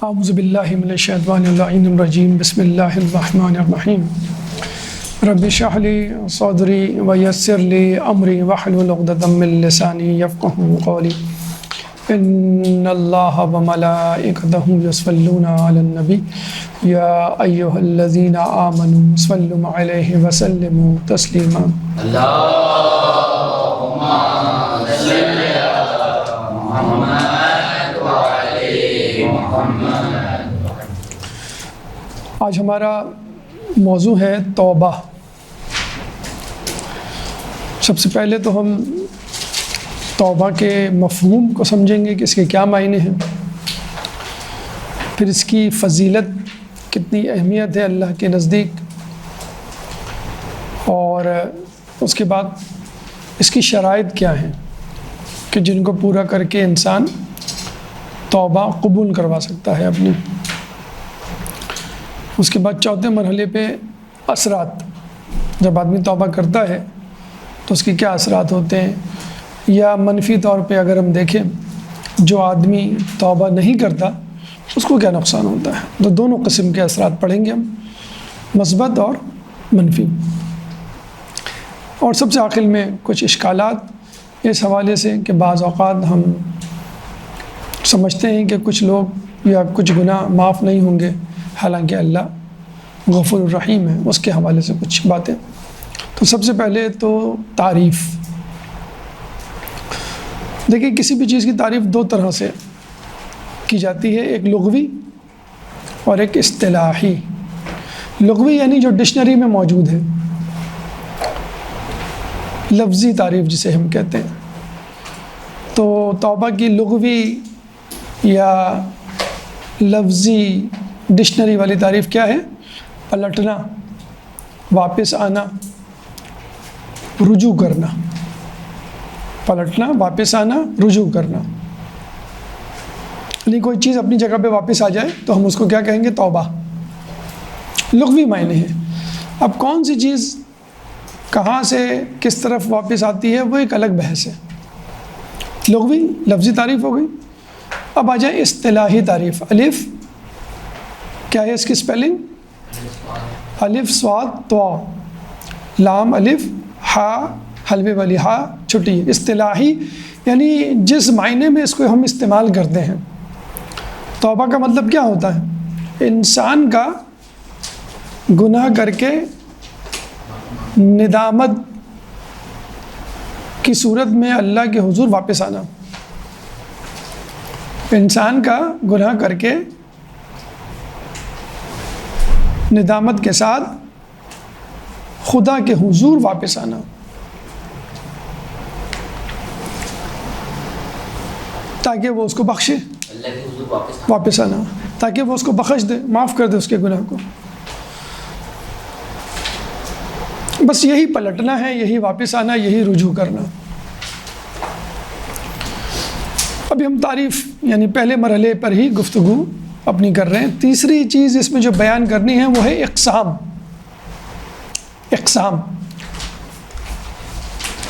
اعوذ باللہ من الشیطان اللعین الرجیم بسم اللہ الرحمن الرحیم رب اشرح لی صدری ویسر لی امری واحلل عقدۃ من لسانی یفقهوا قولی ان اللہ وملائکتہ یصلون علی النبی یا ایھا الذین آمنوا صلوا علیہ وسلموا تسلیما اللہم صل علی محمد وعلی محمد۔ آج ہمارا موضوع ہے توبہ۔ سب سے پہلے تو ہم توبہ کے مفہوم کو سمجھیں گے کہ اس کے کیا معنی ہیں، پھر اس کی فضیلت کتنی اہمیت ہے اللہ کے نزدیک، اور اس کے بعد اس کی شرائط کیا ہیں کہ جن کو پورا کر کے انسان توبہ قبول کروا سکتا ہے اپنی۔ اس کے بعد چوتھے مرحلے پہ اثرات، جب آدمی توبہ کرتا ہے تو اس کے کیا اثرات ہوتے ہیں، یا منفی طور پہ اگر ہم دیکھیں جو آدمی توبہ نہیں کرتا اس کو کیا نقصان ہوتا ہے۔ تو دونوں قسم کے اثرات پڑھیں گے ہم، مثبت اور منفی، اور سب سے آخر میں کچھ اشکالات اس حوالے سے کہ بعض اوقات ہم سمجھتے ہیں کہ کچھ لوگ یا کچھ گناہ معاف نہیں ہوں گے، حالانکہ اللہ غفور الرحیم ہے، اس کے حوالے سے کچھ باتیں۔ تو سب سے پہلے تو تعریف۔ دیکھیں، کسی بھی چیز کی تعریف دو طرح سے کی جاتی ہے، ایک لغوی اور ایک اصطلاحی۔ لغوی یعنی جو ڈکشنری میں موجود ہے، لفظی تعریف جسے ہم کہتے ہیں۔ تو توبہ کی لغوی یا لفظی ڈکشنری والی تعریف کیا ہے؟ پلٹنا، واپس آنا، رجوع کرنا۔ پلٹنا، واپس آنا، رجوع کرنا، یعنی کوئی چیز اپنی جگہ پہ واپس آ جائے تو ہم اس کو کیا کہیں گے؟ توبہ۔ لغوی معنی ہے۔ اب کون سی چیز کہاں سے کس طرف واپس آتی ہے وہ ایک الگ بحث ہے۔ لغوی لفظی تعریف ہو گئی۔ اب آ جائے اصطلاحی تعریف۔ الف کیا ہے اس کی سپیلنگ؟ الف صاد طا، لام الف، ہا حلوے والی ہا چھٹی۔ اصطلاحی یعنی جس معنی میں اس کو ہم استعمال کرتے ہیں۔ توبہ کا مطلب کیا ہوتا ہے؟ انسان کا گناہ کر کے ندامت کی صورت میں اللہ کے حضور واپس آنا۔ انسان کا گناہ کر کے ندامت کے ساتھ خدا کے حضور واپس آنا، تاکہ وہ اس کو بخشے، اللہ کے حضور واپس آنا تاکہ وہ اس کو بخش دے، معاف کر دے اس کے گناہ کو۔ بس یہی پلٹنا ہے، یہی واپس آنا، یہی رجوع کرنا۔ ابھی ہم تعریف یعنی پہلے مرحلے پر ہی گفتگو اپنی کر رہے ہیں۔ تیسری چیز اس میں جو بیان کرنی ہے وہ ہے اقسام۔ اقسام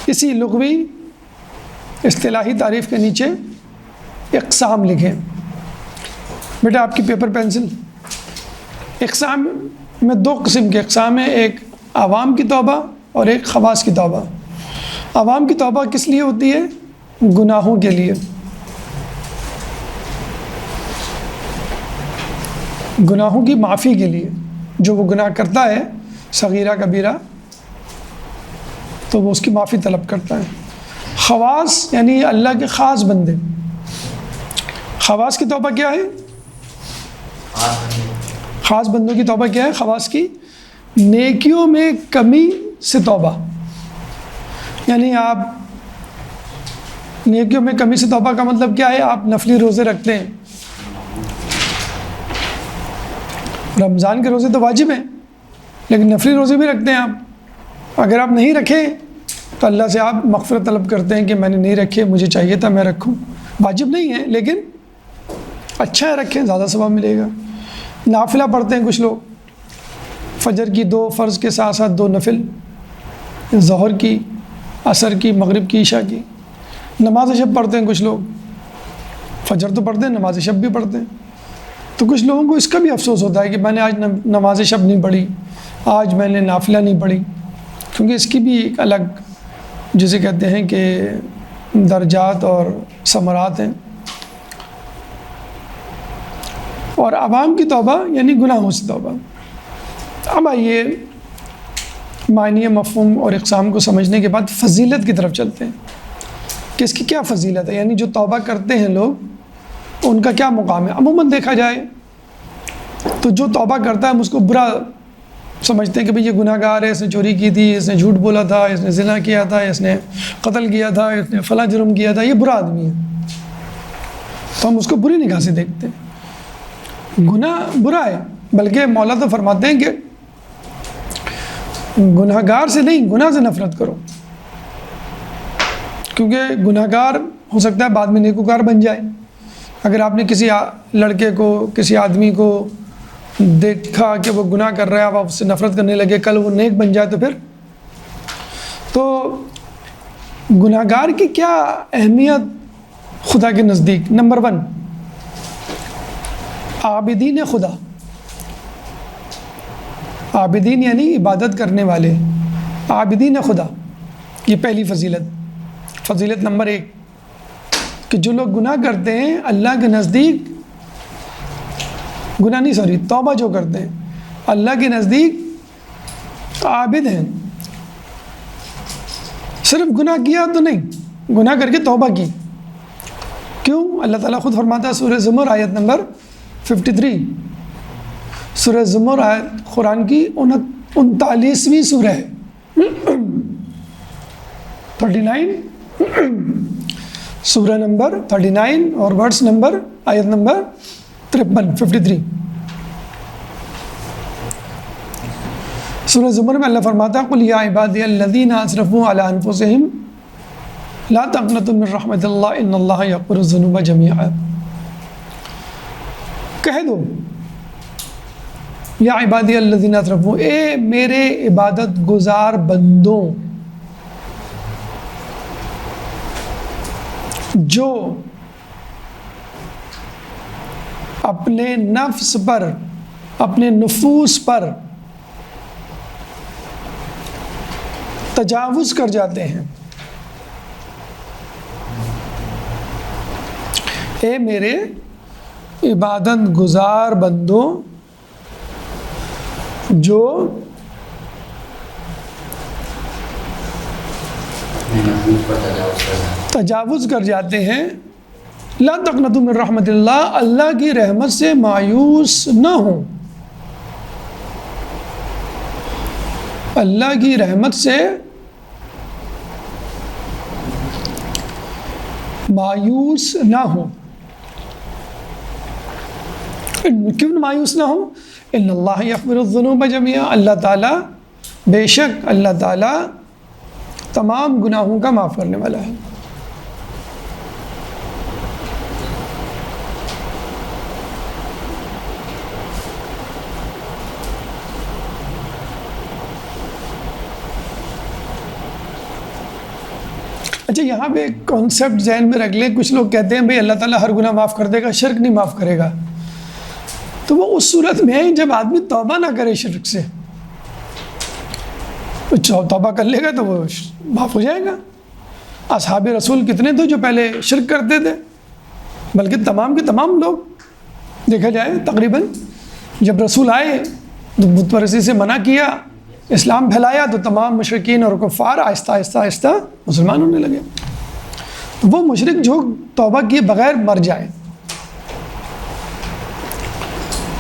اسی لغوی اصطلاحی تعریف کے نیچے اقسام لکھیں۔ بیٹا آپ کی پیپر پینسل۔ اقسام میں دو قسم کے اقسام ہیں، ایک عوام کی توبہ اور ایک خواص کی توبہ۔ عوام کی توبہ کس لیے ہوتی ہے؟ گناہوں کے لیے، گناہوں کی معافی کے لیے۔ جو وہ گناہ کرتا ہے صغیرہ کبیرہ تو وہ اس کی معافی طلب کرتا ہے۔ خواص یعنی اللہ کے خاص بندے۔ خواص کی توبہ کیا ہے؟ خاص بندوں کی توبہ کیا ہے؟ خواص کی نیکیوں میں کمی سے توبہ، یعنی آپ نیکیوں میں کمی سے توبہ کا مطلب کیا ہے؟ آپ نفلی روزے رکھتے ہیں، رمضان کے روزے تو واجب ہیں لیکن نفلی روزے بھی رکھتے ہیں آپ۔ اگر آپ نہیں رکھیں تو اللہ سے آپ مغفرت طلب کرتے ہیں کہ میں نے نہیں رکھے، مجھے چاہیے تھا میں رکھوں۔ واجب نہیں ہے لیکن اچھا ہے رکھیں، زیادہ ثواب ملے گا۔ نافلہ پڑھتے ہیں کچھ لوگ، فجر کی 2 فرض کے ساتھ ساتھ 2 نفل، ظہر کی، عصر کی، مغرب کی، عشاء کی۔ نماز شب پڑھتے ہیں کچھ لوگ، فجر تو پڑھتے ہیں، نماز شب بھی پڑھتے ہیں۔ تو کچھ لوگوں کو اس کا بھی افسوس ہوتا ہے کہ میں نے آج نماز شب نہیں پڑھی، آج میں نے نافلہ نہیں پڑھی، کیونکہ اس کی بھی ایک الگ جسے کہتے ہیں کہ درجات اور ثمرات ہیں۔ اور عوام کی توبہ یعنی گناہوں سے توبہ۔ اب آئیے معنی مفہوم اور اقسام کو سمجھنے کے بعد فضیلت کی طرف چلتے ہیں کہ اس کی کیا فضیلت ہے، یعنی جو توبہ کرتے ہیں لوگ ان کا کیا مقام ہے۔ عموماً دیکھا جائے تو جو توبہ کرتا ہے ہم اس کو برا سمجھتے ہیں کہ بھئی یہ گناہ گار ہے، اس نے چوری کی تھی، اس نے جھوٹ بولا تھا، اس نے زنا کیا تھا، اس نے قتل کیا تھا، اس نے فلاں جرم کیا تھا، یہ برا آدمی ہے، تو ہم اس کو بری نگاہ سے دیکھتے ہیں۔ گناہ برا ہے، بلکہ مولا تو فرماتے ہیں کہ گناہ گار سے نہیں، گناہ سے نفرت کرو، کیونکہ گناہ گار ہو سکتا ہے بعد میں نیکوکار بن جائے۔ اگر آپ نے کسی لڑکے کو، کسی آدمی کو دیکھا کہ وہ گناہ کر رہا ہے، آپ اس سے نفرت کرنے لگے، کل وہ نیک بن جائے تو پھر تو گناہ گار کی کیا اہمیت خدا کے نزدیک؟ نمبر 1، عابدین خدا، عابدین یعنی عبادت کرنے والے، عابدین خدا، یہ پہلی فضیلت۔ فضیلت نمبر 1 کہ جو لوگ گناہ کرتے ہیں اللہ کے نزدیک، گناہ نہیں سوری توبہ جو کرتے ہیں اللہ کے نزدیک عابد ہیں۔ صرف گناہ کیا تو نہیں، گناہ کر کے توبہ کی۔ کیوں؟ اللہ تعالیٰ خود فرماتا ہے سورہ زمر آیت نمبر 53، سورہ زمر آیت قرآن کی 39ویں سورہ ہے، 39 سورہ نمبر 39 اور ورڈس نمبر آیت نمبر 53۔ سورہ زمر میں اللہ فرماتا ہے قُلْ يَا عِبَادِيَ الَّذِينَ أَسْرَفُوا عَلَىٰ أَنفُسِهِمْ لَا تَقْنَطُوا مِن رَحْمَةِ اللَّهِ إِنَّ اللَّهَ يَغْفِرُ الذُّنُوبَ جَمِيعًا۔ کہہ دو یا عبادی الذین اسرفوا، اے میرے عبادت گزار بندوں جو اپنے نفس پر، اپنے نفوس پر تجاوز کر جاتے ہیں، اے میرے عبادت گزار بندوں جو تجاوز کر جاتے ہیں، لا تقنطوا من رحمت اللہ، اللہ کی رحمت سے مایوس نہ ہوں، اللہ کی رحمت سے مایوس نہ ہوں۔ کیوں مایوس نہ ہوں؟ ان اللہ یغفر الذنوب جميعا، اللہ تعالیٰ، بے شک اللہ تعالیٰ تمام گناہوں کا معاف کرنے والا ہے۔ اچھا، یہاں پہ ایک کانسیپٹ ذہن میں رکھ لیں، کچھ لوگ کہتے ہیں بھئی اللہ تعالیٰ ہر گناہ معاف کر دے گا، شرک نہیں معاف کرے گا۔ تو وہ اس صورت میں جب آدمی توبہ نہ کرے شرک سے، توبہ کر لے گا تو وہ معاف ہو جائے گا۔ اصحاب رسول کتنے تھے جو پہلے شرک کرتے تھے؟ بلکہ تمام کے تمام لوگ دیکھا جائے تقریباً جب رسول آئے تو بت پرستی سے منع کیا، اسلام پھیلایا، تو تمام مشرکین اور کفار آہستہ آہستہ آہستہ مسلمان ہونے لگے۔ وہ مشرک جو توبہ کیے بغیر مر جائے،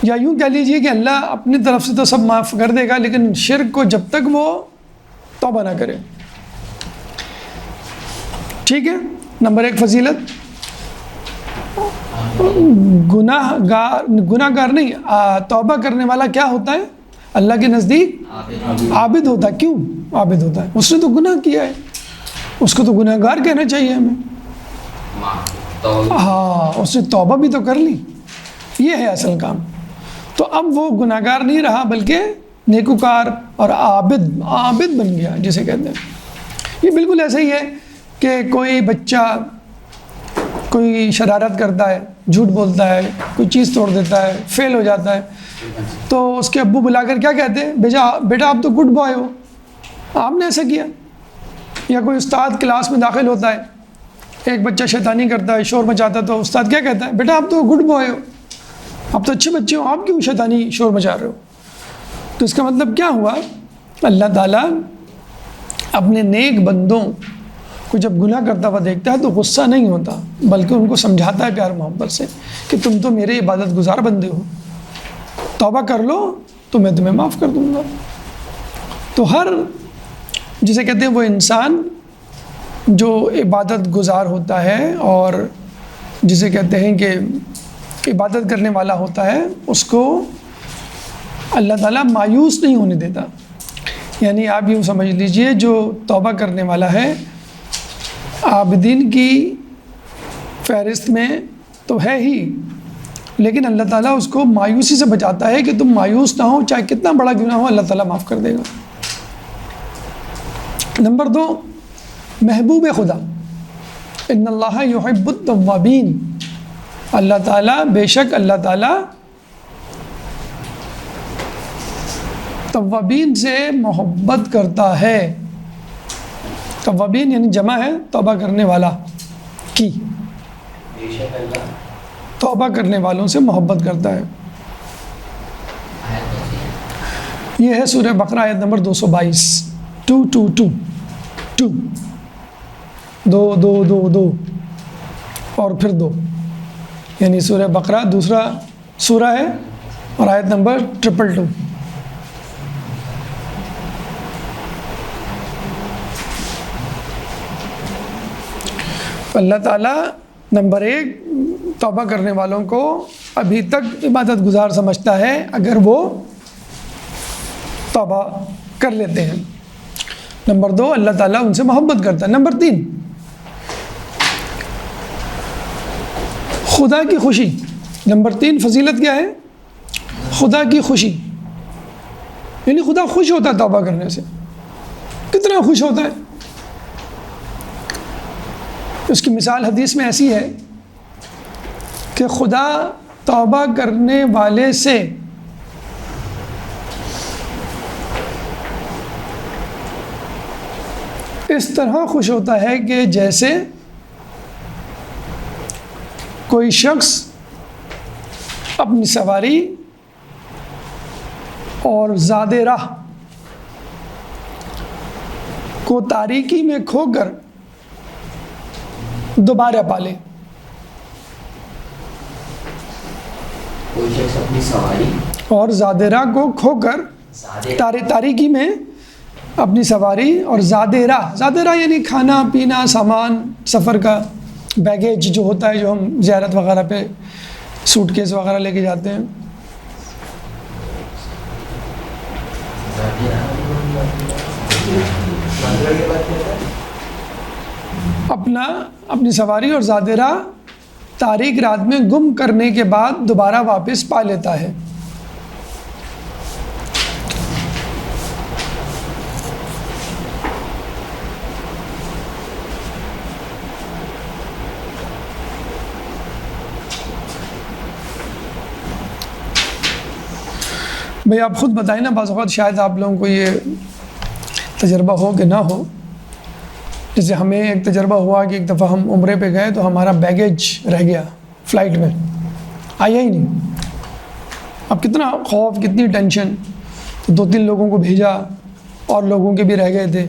یا یوں کہہ لیجئے کہ اللہ اپنی طرف سے تو سب معاف کر دے گا، لیکن شرک کو جب تک وہ توبہ نہ کرے۔ ٹھیک ہے، نمبر 1 فضیلت، گناہ گار نہیں، توبہ کرنے والا کیا ہوتا ہے اللہ کے نزدیک؟ عابد ہوتا ہے۔ کیوں عابد ہوتا ہے؟ اس نے تو گناہ کیا ہے، اس کو تو گناہ گار کہنا چاہیے ہمیں۔ ہاں، اس نے توبہ بھی تو کر لی، یہ ہے اصل کام۔ تو اب وہ گناہ گار نہیں رہا بلکہ نیکوکار اور عابد بن گیا، جسے کہتے ہیں۔ یہ بالکل ایسا ہی ہے کہ کوئی بچہ کوئی شرارت کرتا ہے، جھوٹ بولتا ہے، کوئی چیز توڑ دیتا ہے، فیل ہو جاتا ہے، تو اس کے ابو بلا کر کیا کہتے ہیں؟ بیٹا آپ تو گڈ بوائے ہو، آپ نے ایسا کیا۔ یا کوئی استاد کلاس میں داخل ہوتا ہے، ایک بچہ شیطانی کرتا ہے، شور مچاتا ہے، تو استاد کیا کہتا ہے؟ بیٹا آپ تو گڈ بوائے ہو، آپ تو اچھے بچے ہو، آپ کیوں شیطانی شور مچا رہے ہو؟ تو اس کا مطلب کیا ہوا؟ اللہ تعالیٰ اپنے نیک بندوں کو جب گناہ کرتا ہوا دیکھتا ہے تو غصہ نہیں ہوتا، بلکہ ان کو سمجھاتا ہے پیار محبت سے کہ تم تو میرے عبادت گزار بندے ہو، توبہ کر لو تو میں تمہیں معاف کر دوں گا۔ تو ہر جسے کہتے ہیں وہ انسان جو عبادت گزار ہوتا ہے اور جسے کہتے ہیں کہ عبادت کرنے والا ہوتا ہے، اس کو اللہ تعالیٰ مایوس نہیں ہونے دیتا۔ یعنی آپ یوں سمجھ لیجئے جو توبہ کرنے والا ہے عابدین کی فہرست میں تو ہے ہی، لیکن اللہ تعالیٰ اس کو مایوسی سے بچاتا ہے کہ تم مایوس نہ ہو، چاہے کتنا بڑا گناہ ہو اللہ تعالیٰ معاف کر دے گا۔ نمبر 2، محبوب خدا، ان اللہ یحب التوابین، اللہ تعالیٰ بے شک اللہ تعالیٰ توابین سے محبت کرتا ہے۔ توابین یعنی جمع ہے توبہ کرنے والا کی، توبہ کرنے والوں سے محبت کرتا ہے۔ یہ ہے سورہ بقرہ آیت نمبر 222، 2 2 اور پھر 2، یعنی سورہ بقرہ دوسرا سورہ ہے اور آیت نمبر 222۔ اللہ تعالیٰ نمبر 1 توبہ کرنے والوں کو ابھی تک عبادت گزار سمجھتا ہے اگر وہ توبہ کر لیتے ہیں۔ نمبر 2، اللہ تعالیٰ ان سے محبت کرتا ہے۔ نمبر 3، خدا کی خوشی۔ نمبر 3 فضیلت کیا ہے؟ خدا کی خوشی، یعنی خدا خوش ہوتا ہے توبہ کرنے سے۔ کتنا خوش ہوتا ہے؟ اس کی مثال حدیث میں ایسی ہے کہ خدا توبہ کرنے والے سے اس طرح خوش ہوتا ہے کہ جیسے کوئی شخص اپنی سواری اور زاد راہ کو تاریکی میں کھو کر دوبارہ پالے۔ کوئی شخص اپنی سواری اور زاد راہ کو کھو کر تاریکی میں اپنی سواری اور زاد راہ یعنی کھانا پینا سامان سفر کا بیگیج جو ہوتا ہے، جو ہم زیارت وغیرہ پہ سوٹ کیس وغیرہ لے کے جاتے ہیں۔ اپنی سواری اور زاد راہ تاریک رات میں گم کرنے کے بعد دوبارہ واپس پا لیتا ہے۔ بھئی آپ خود بتائیں نا، بعض اوقات شاید آپ لوگوں کو یہ تجربہ ہو کہ نہ ہو۔ جیسے ہمیں ایک تجربہ ہوا کہ ایک دفعہ ہم عمرے پہ گئے تو ہمارا بیگیج رہ گیا فلائٹ میں، آیا ہی نہیں۔ اب کتنا خوف، کتنی ٹینشن، تو 2-3 لوگوں کو بھیجا اور لوگوں کے بھی رہ گئے تھے،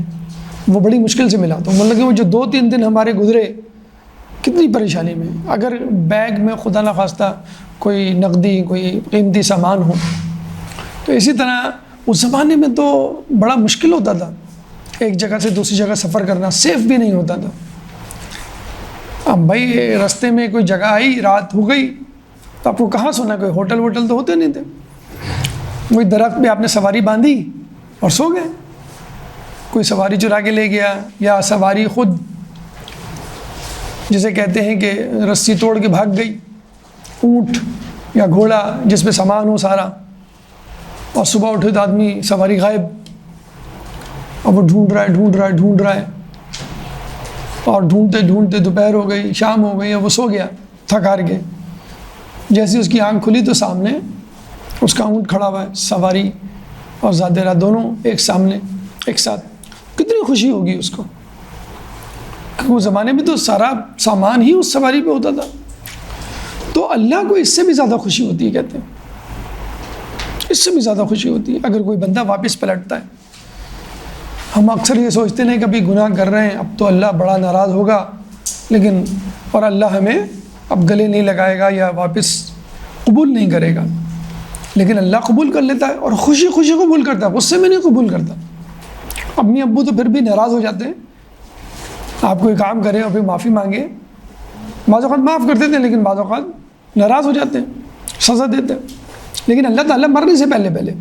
وہ بڑی مشکل سے ملا۔ تو مطلب کہ وہ جو 2-3 دن ہمارے گزرے کتنی پریشانی میں، اگر بیگ میں خدا نخواستہ کوئی نقدی کوئی قیمتی سامان ہو تو اسی طرح اس زمانے میں تو بڑا مشکل ہوتا تھا، ایک جگہ سے دوسری جگہ سفر کرنا سیف بھی نہیں ہوتا تھا۔ اب بھائی راستے میں کوئی جگہ آئی، رات ہو گئی تو آپ کو کہاں سونا، کوئی ہوٹل ووٹل تو ہوتے نہیں تھے، وہی درخت پہ آپ نے سواری باندھی اور سو گئے۔ کوئی سواری چرا کے لے گیا یا سواری خود جسے کہتے ہیں کہ رسی توڑ کے بھاگ گئی، اونٹ یا گھوڑا جس پہ سامان ہو سارا، اور صبح اٹھے تو آدمی سواری غائب، اور وہ ڈھونڈ رہا ہے۔ اور ڈھونڈتے ڈھونڈتے دوپہر ہو گئی، شام ہو گئی، اور وہ سو گیا تھک ہار کے. جیسے اس کی آنکھ کھلی تو سامنے اس کا اونٹ کھڑا ہوا ہے، سواری اور زادرہ دونوں ایک سامنے ایک ساتھ. کتنی خوشی ہوگی اس کو، کیونکہ اس زمانے میں تو سارا سامان ہی اس سواری پہ ہوتا تھا. تو اللہ کو اس سے بھی زیادہ خوشی ہوتی ہے، کہتے ہیں اس سے بھی زیادہ خوشی ہوتی ہے اگر کوئی بندہ واپس پلٹتا ہے. ہم اکثر یہ سوچتے ہیں کبھی گناہ کر رہے ہیں، اب تو اللہ بڑا ناراض ہوگا، لیکن اور اللہ ہمیں اب گلے نہیں لگائے گا یا واپس قبول نہیں کرے گا. لیکن اللہ قبول کر لیتا ہے اور خوشی خوشی قبول کرتا ہے، غصے میں نہیں قبول کرتا. امی ابو تو پھر بھی ناراض ہو جاتے ہیں، آپ کوئی کام کریں اور پھر معافی مانگے، بعض اوقات معاف کر دیتے ہیں لیکن بعض اوقات ناراض ہو جاتے ہیں، سزا دیتے ہیں. لیکن اللہ تعالیٰ مرنے سے پہلے پہلے،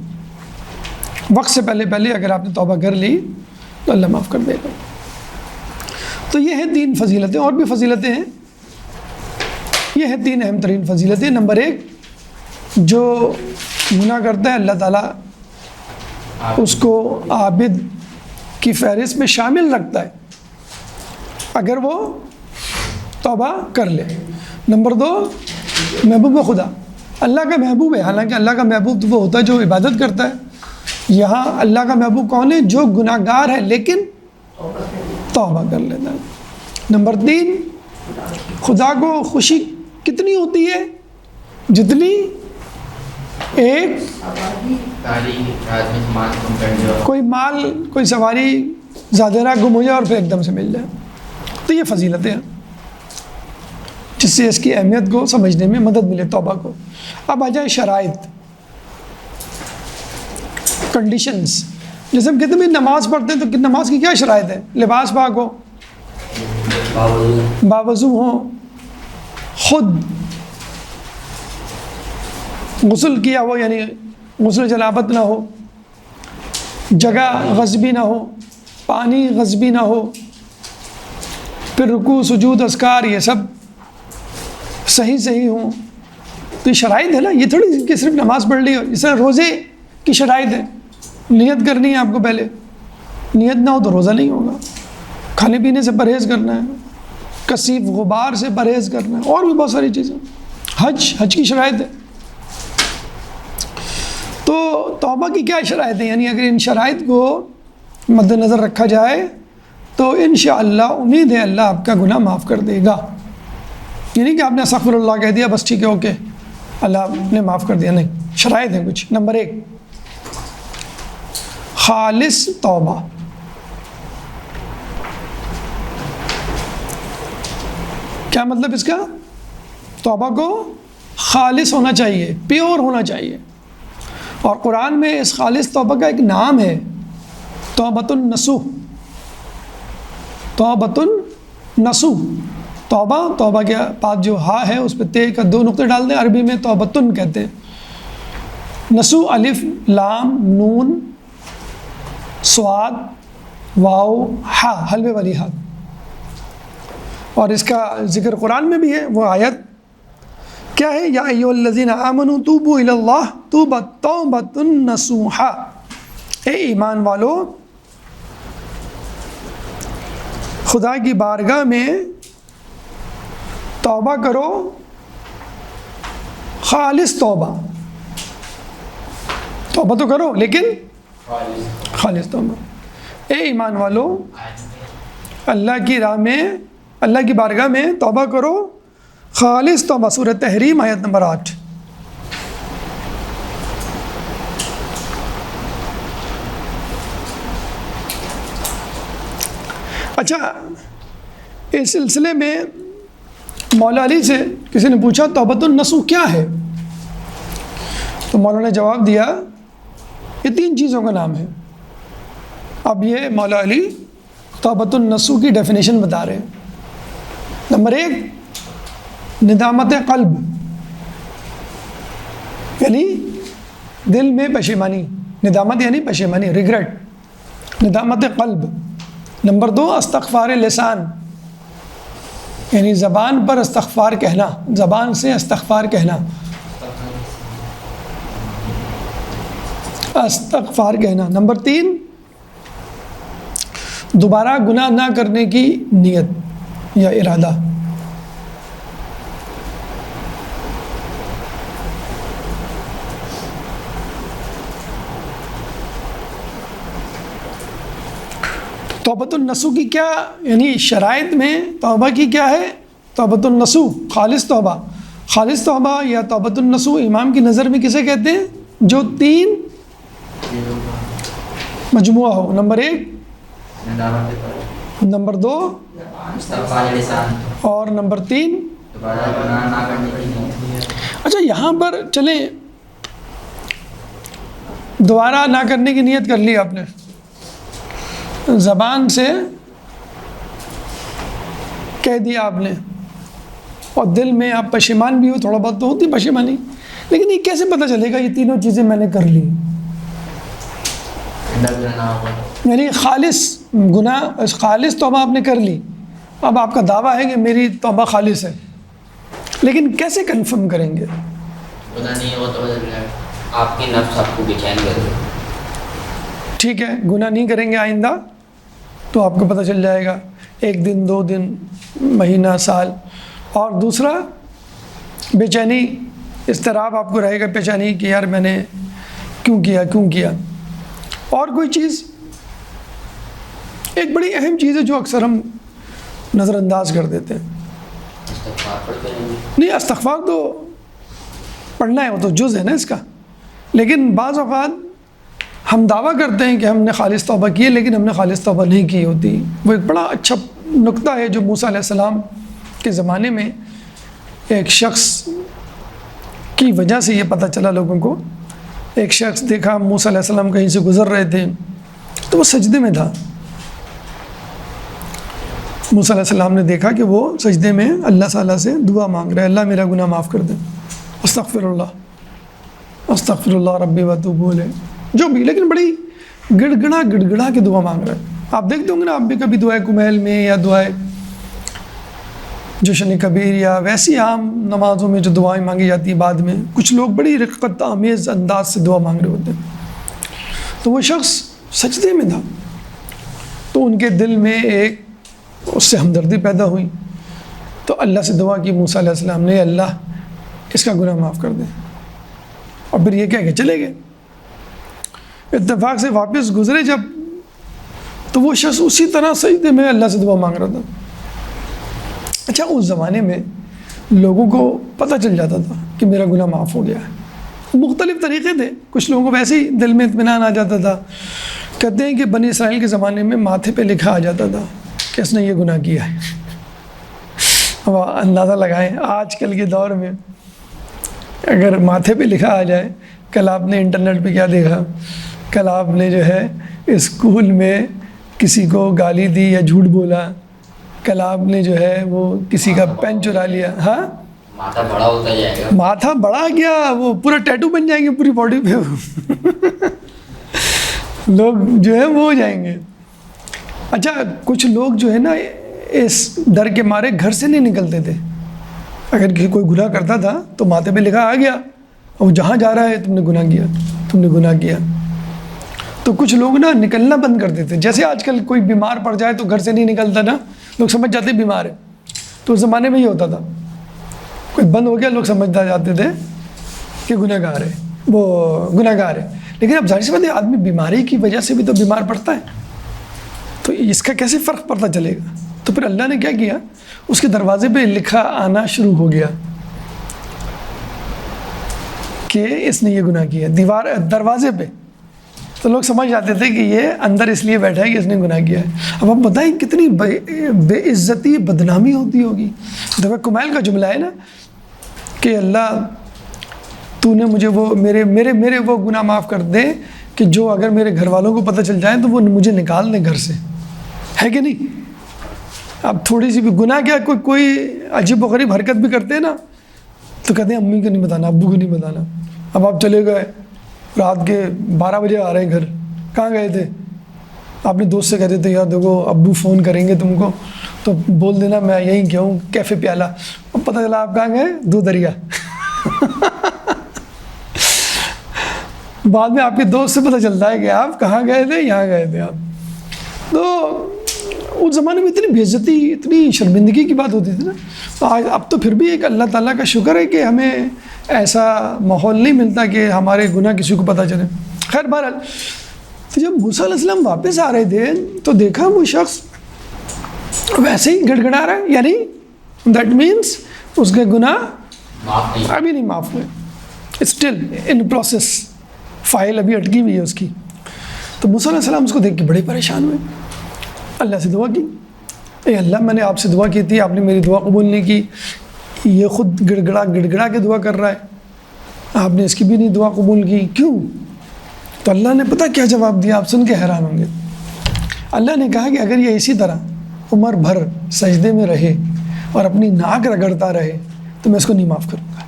وقت سے پہلے پہلے اگر آپ نے توبہ کر لی تو اللہ معاف کر دے گا. تو یہ ہیں 3 فضیلتیں، اور بھی فضیلتیں ہیں. یہ ہیں 3 اہم ترین فضیلتیں. نمبر 1، جو گناہ کرتا ہے اللہ تعالیٰ اس کو عابد کی فہرست میں شامل رکھتا ہے اگر وہ توبہ کر لے. نمبر 2، محبوب خدا، اللہ کا محبوب ہے. حالانکہ اللہ کا محبوب تو وہ ہوتا ہے جو عبادت کرتا ہے. یہاں اللہ کا محبوب کون ہے؟ جو گناہ گار ہے لیکن توبہ کر لیتا ہے. نمبر 3، خدا کو خوشی کتنی ہوتی ہے؟ جتنی ایک کوئی مال، کوئی سواری زادرہ گم ہو جائے اور پھر ایک دم سے مل جائے. تو یہ فضیلتیں ہیں جس سے اس کی اہمیت کو سمجھنے میں مدد ملے توبہ کو. اب آ جائے شرائط، کنڈیشنز. جیسے ہم کہتے ہیں نماز پڑھتے ہیں تو نماز کی کیا شرائط ہے؟ لباس پاک ہو، باوضو ہو، خود غسل کیا ہو یعنی غسل جنابت نہ ہو، جگہ غصبی نہ ہو، پانی غصبی نہ ہو، پھر رکوع سجود اذکار یہ سب صحیح ہوں. تو یہ شرائط ہے نا، یہ تھوڑی کہ صرف نماز پڑھ لی ہو. اس طرح روزے کی شرائط ہے، نیت کرنی ہے آپ کو پہلے، نیت نہ ہو تو روزہ نہیں ہوگا. کھانے پینے سے پرہیز کرنا ہے، کثیف غبار سے پرہیز کرنا ہے، اور بھی بہت ساری چیزیں. حج کی شرائط ہے. تو توبہ کی کیا شرائط ہیں؟ یعنی اگر ان شرائط کو مد نظر رکھا جائے تو انشاءاللہ امید ہے اللہ آپ کا گناہ معاف کر دے گا. یعنی کہ آپ نے استغفر اللہ کہہ دیا بس ٹھیک ہے اوکے اللہ نے معاف کر دیا، نہیں. شرائط ہیں کچھ. نمبر 1، خالص توبہ. کیا مطلب اس کا؟ توبہ کو خالص ہونا چاہیے، پیور ہونا چاہیے. اور قرآن میں اس خالص توبہ کا ایک نام ہے، توبۃ النصوح. توبۃ النصوح، توبہ کے بعد جو ہا ہے اس پہ تے کا 2 نقطے ڈال دیں. عربی میں توبۃن کہتے ہیں. نصوح الف لام نون صاد واو ہا، حلوے والی ہا. اور اس کا ذکر قرآن میں بھی ہے. وہ آیت کیا ہے؟ یا ایھا الذین آمنوا توبوا الی اللہ توبۃ نصوحا. اے ایمان والو خدا کی بارگاہ میں توبہ کرو، خالص توبہ. توبہ تو کرو لیکن خالص توبہ. اے ایمان والو اللہ کی راہ میں، اللہ کی بارگاہ میں توبہ کرو، خالص توبہ. سورہ تحریم آیت نمبر 8. اچھا، اس سلسلے میں مولا علی سے کسی نے پوچھا توبۃ النصوح کیا ہے؟ تو مولا نے جواب دیا یہ 3 چیزوں کا نام ہے. اب یہ مولا علی توبۃ النصوح کی ڈیفینیشن بتا رہے ہیں. نمبر 1، ندامت قلب، یعنی دل میں پشیمانی. ندامت یعنی پشیمانی، ریگریٹ، ندامت قلب. نمبر 2، استغفار لسان، یعنی زبان پر استغفار کہنا، زبان سے استغفار کہنا، استغفار کہنا. نمبر 3، دوبارہ گناہ نہ کرنے کی نیت. یا ارادہ؟ توبۃ النصوح کی کیا یعنی شرائط میں توبہ کی کیا ہے؟ توبۃ النصوح خالص توبہ یا توبۃ النصوح امام کی نظر میں کسے کہتے ہیں؟ جو 3 مجموعہ ہو، نمبر 1، نمبر 2 اور نمبر 3۔ اچھا یہاں پر چلیں، دوبارہ نہ کرنے کی نیت کر لی آپ نے، زبان سے کہہ دیا آپ نے، اور دل میں آپ پشیمان بھی ہو، تھوڑا بہت تو ہوتی پشیمانی، لیکن یہ کیسے پتہ چلے گا یہ تینوں چیزیں میں نے کر لی؟ یعنی خالص توبہ آپ نے کر لی، اب آپ کا دعویٰ ہے کہ میری توبہ خالص ہے، لیکن کیسے کنفرم کریں گے؟ پتہ نہیں ہو تو آپ کی نفس آپ کو بے چین کرے گا۔ ٹھیک ہے، گناہ نہیں کریں گے آئندہ تو آپ کو پتہ چل جائے گا، 1 دن 2 دن مہینہ سال۔ اور دوسرا بے چینی، اضطراب آپ کو رہے گا، بے چینی کہ یار میں نے کیوں کیا۔ اور کوئی چیز ایک بڑی اہم چیز ہے جو اکثر ہم نظر انداز کر دیتے ہیں، نہیں استغفار تو پڑھنا ہے، وہ تو جز ہے نا اس کا، لیکن بعض اوقات ہم دعویٰ کرتے ہیں کہ ہم نے خالص توبہ کی ہے، لیکن ہم نے خالص توبہ نہیں کی ہوتی۔ وہ ایک بڑا اچھا نقطہ ہے جو موسیٰ علیہ السلام کے زمانے میں ایک شخص کی وجہ سے یہ پتہ چلا لوگوں کو۔ ایک شخص دیکھا موسیٰ علیہ السلام کہیں سے گزر رہے تھے تو وہ سجدے میں تھا، موسیٰ علیہ السلام نے دیکھا کہ وہ سجدے میں اللہ تعالیٰ سے دعا مانگ رہا ہے، اللہ میرا گناہ معاف کر دے، استغفر اللہ ربی واتوب الیہ، جو بھی، لیکن بڑی گڑ گڑا کے دعا مانگ رہا ہے۔ آپ دیکھتے ہوں گے نا، آپ بھی کبھی دعائے کمیل میں یا دعائے جشن کبیر یا ویسی عام نمازوں میں جو دعائیں مانگی جاتی ہیں، بعد میں کچھ لوگ بڑی رقت آمیز انداز سے دعا مانگ رہے ہوتے ہیں، تو وہ شخص سجدے میں تھا، تو ان کے دل میں ایک اس سے ہمدردی پیدا ہوئی، تو اللہ سے دعا کی موسیٰ علیہ السلام نے، اللہ اس کا گناہ معاف کر دے، اور پھر یہ کہہ کے چلے گئے۔ اتفاق سے واپس گزرے جب، تو وہ شخص اسی طرح سجدے میں اللہ سے دعا مانگ رہا تھا۔ اچھا اس زمانے میں لوگوں کو پتہ چل جاتا تھا کہ میرا گناہ معاف ہو گیا ہے، مختلف طریقے تھے، کچھ لوگوں کو ویسے ہی دل میں اطمینان آ جاتا تھا۔ کہتے ہیں کہ بنی اسرائیل کے زمانے میں ماتھے پہ لکھا آ جاتا تھا کہ اس نے یہ گناہ کیا ہے۔ اب اندازہ لگائیں آج کل کے دور میں اگر ماتھے پہ لکھا آ جائے، کل آپ نے انٹرنیٹ پہ کیا دیکھا، کل آپ نے جو ہے اسکول میں کسی کو گالی دی یا جھوٹ بولا، کل آپ نے جو ہے وہ کسی کا پین چرا لیا، ہاں ماتھا بڑا ہوتا جائے گا، ماتھا بڑا گیا، وہ پورا ٹیٹو بن جائیں گے پوری باڈی پہ لوگ جو ہے وہ ہو جائیں گے۔ اچھا کچھ لوگ جو ہے نا اس ڈر کے مارے گھر سے نہیں نکلتے تھے، اگر کوئی گناہ کرتا تھا تو ماتھے پہ لکھا آ گیا، اور جہاں جا رہا ہے تم نے گناہ کیا، تو کچھ لوگ نا نکلنا بند کر دیتے۔ جیسے آج کل کوئی بیمار پڑ جائے تو گھر سے نہیں نکلتا نا، لوگ سمجھ جاتے بیمار ہے، تو اس زمانے میں یہ ہوتا تھا، کوئی بند ہو گیا لوگ سمجھتا جاتے تھے کہ گناہ گار ہے، لیکن اب ظاہر سی بات ہے آدمی بیماری کی وجہ سے بھی تو بیمار پڑتا ہے، تو اس کا کیسے فرق پڑتا چلے گا؟ تو پھر اللہ نے کیا کیا، اس کے دروازے پہ لکھا آنا شروع ہو گیا کہ اس نے یہ گناہ کیا، دروازے پہ، تو لوگ سمجھ جاتے تھے کہ یہ اندر اس لیے بیٹھا ہے کہ اس نے گناہ کیا ہے۔ اب آپ بتائیں کتنی بے عزتی بدنامی ہوتی ہوگی۔ دعویٰ کمیل کا جملہ ہے نا کہ اللہ تو نے مجھے وہ میرے وہ گناہ معاف کر دے کہ جو اگر میرے گھر والوں کو پتہ چل جائے تو وہ مجھے نکال دیں گھر سے، ہے کہ نہیں؟ اب تھوڑی سی بھی گناہ کیا، کوئی عجیب و غریب حرکت بھی کرتے ہیں نا تو کہتے ہیں امی کو نہیں بتانا، ابو کو نہیں بتانا۔ اب آپ چلے گئے رات کے 12 بجے آ رہے ہیں گھر، کہاں گئے تھے؟ آپ نے دوست سے کہتے تھے یار دیکھو ابو فون کریں گے تم کو تو بول دینا میں یہیں گیا ہوں کیفے پیالہ، اب پتہ چلا آپ کہاں گئے، دو دریا بعد میں آپ کے دوست سے پتہ چلتا ہے کہ آپ کہاں گئے تھے، یہاں گئے تھے آپ۔ تو اس زمانے میں اتنی بےعزتی اتنی شرمندگی کی بات ہوتی تھی نا. آج اب تو پھر بھی ایک اللہ تعالیٰ کا شکر ہے کہ ہمیں ایسا ماحول نہیں ملتا کہ ہمارے گناہ کسی کو پتہ چلے. خیر بہرحال تو جب موسیٰ علیہ السلام واپس آ رہے تھے تو دیکھا وہ شخص ویسے ہی گڑ گڑا رہا ہے, یعنی دیٹ مینس اس کے گناہ معاف نہیں. ابھی نہیں معاف ہوئے, اسٹل ان پروسیس, فائل ابھی اٹکی ہوئی ہے اس کی. تو موسیٰ علیہ السلام اس کو دیکھ کے بڑے پریشان ہوئے, اللہ سے دعا کی, اے اللہ میں نے آپ سے دعا کی تھی, آپ نے میری دعا قبول نہیں کی, یہ خود گڑ گڑا کے دعا کر رہا ہے, آپ نے اس کی بھی نہیں دعا قبول کی, کیوں؟ تو اللہ نے پتہ کیا جواب دیا, آپ سن کے حیران ہوں گے. اللہ نے کہا کہ اگر یہ اسی طرح عمر بھر سجدے میں رہے اور اپنی ناک رگڑتا رہے تو میں اس کو نہیں معاف کروں گا.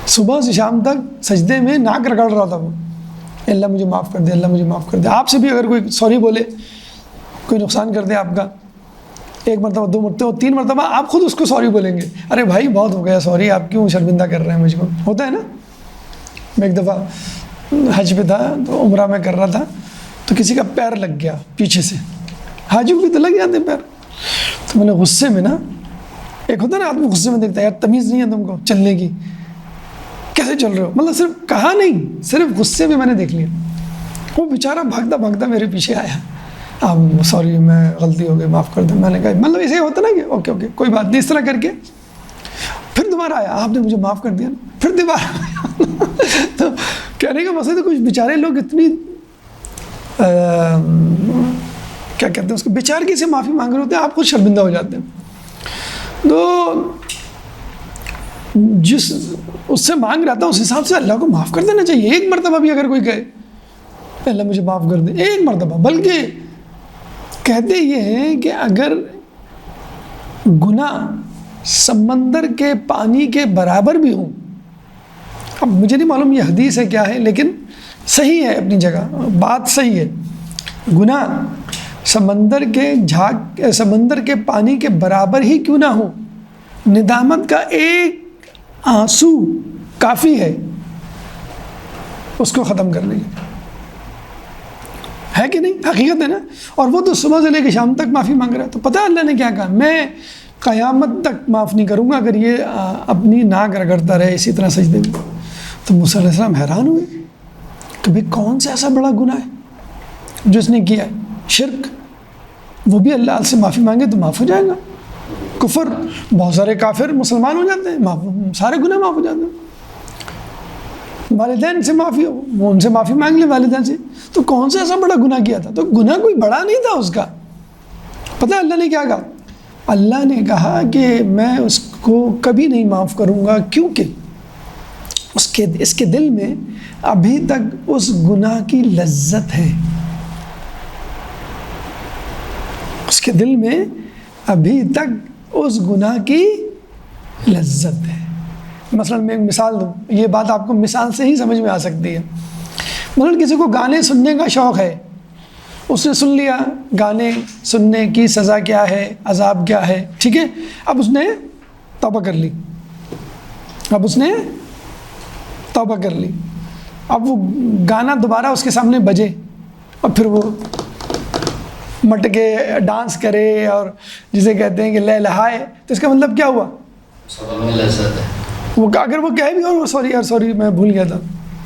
صبح سے شام تک سجدے میں ناک رگڑ رہا تھا وہ, اللہ مجھے معاف کر دے, اللہ مجھے معاف کر دے. آپ سے بھی اگر کوئی سوری بولے, کوئی نقصان کر دے آپ کا, 1 مرتبہ 2 مرتبہ 3 مرتبہ, آپ خود اس کو سوری بولیں گے, ارے بھائی بہت ہو گیا سوری, آپ کیوں شرمندہ کر رہے ہیں مجھ کو. ہوتا ہے نا. میں ایک دفعہ حج پہ تھا تو عمرہ میں کر رہا تھا, تو کسی کا پیر لگ گیا پیچھے سے, حاجیوں بھی تو لگ جاتے ہیں پیر. تو میں نے غصے میں نا, ایک ہوتا ہے نا آدمی غصے میں دیکھتا ہے, یار تمیز نہیں ہے تم کو چلنے کی, کیسے چل رہے ہو, مطلب صرف کہا نہیں, صرف غصے میں نے دیکھ لیا. وہ بیچارہ بھاگتا بھاگتا میرے پیچھے آیا, اب سوری میں غلطی ہو گئی معاف کر دیں. میں نے کہا مطلب ایسے ہوتا نا کہ اوکے اوکے کوئی بات نہیں, اس طرح کر کے پھر دوبارہ آیا, آپ نے مجھے معاف کر دیا, پھر دوبارہ آیا. تو کہنے کا مقصد ہے کچھ بیچارے لوگ اتنی کیا کہتے ہیں اس کو, بیچارگی سے معافی مانگ رہے ہوتے ہیں, آپ خود شرمندہ ہو جاتے ہیں. تو جس اس سے مانگ رہا تھا اس حساب سے اللہ کو معاف کر دینا چاہیے. 1 مرتبہ بھی اگر کوئی کہے اللہ مجھے معاف کر دے, 1 مرتبہ, بلکہ کہتے یہ ہیں کہ اگر گناہ سمندر کے پانی کے برابر بھی ہوں, اب مجھے نہیں معلوم یہ حدیث ہے کیا ہے, لیکن صحیح ہے اپنی جگہ, بات صحیح ہے. گناہ سمندر کے پانی کے برابر ہی کیوں نہ ہو, ندامت کا ایک آنسو کافی ہے اس کو ختم کر لیں, ہے کہ نہیں, حقیقت ہے نا. اور وہ تو صبح سے لے کے شام تک معافی مانگ رہا ہے. تو پتہ ہے اللہ نے کیا کہا, میں قیامت تک معاف نہیں کروں گا اگر یہ اپنی ناک رگڑتا رہے اسی طرح سجدے میں. تو موسیٰ علیہ السلام حیران ہوئے کہ بھئی کون سا ایسا بڑا گناہ ہے جو اس نے کیا ہے, شرک, وہ بھی اللہ سے معافی مانگے تو معاف ہو جائے گا. کفر, بہت سارے کافر مسلمان ہو جاتے ہیں, سارے گناہ معاف ہو جاتے ہیں. والدین سے معافی ہو, وہ ان سے معافی مانگ لے والدین سے. تو کون سا ایسا بڑا گناہ کیا تھا, تو گناہ کوئی بڑا نہیں تھا اس کا. پتہ ہے اللہ نے کیا کہا, اللہ نے کہا کہ میں اس کو کبھی نہیں معاف کروں گا, کیونکہ اس کے دل میں ابھی تک اس گناہ کی لذت ہے. اس کے دل میں ابھی تک اس گناہ کی لذت ہے. مثلا میں ایک مثال دوں, یہ بات آپ کو مثال سے ہی سمجھ میں آ سکتی ہے. مثلا کسی کو گانے سننے کا شوق ہے, اس نے سن لیا گانے سننے کی سزا کیا ہے, عذاب کیا ہے, ٹھیک ہے. اب اس نے توبہ کر لی, اب وہ گانا دوبارہ اس کے سامنے بجے اور پھر وہ مٹکے ڈانس کرے اور جسے کہتے ہیں کہ لے لہائے, تو اس کا مطلب کیا ہوا, سبب میں لذت ہے. وہ اگر وہ کہے بھی اور سوری میں بھول گیا تھا,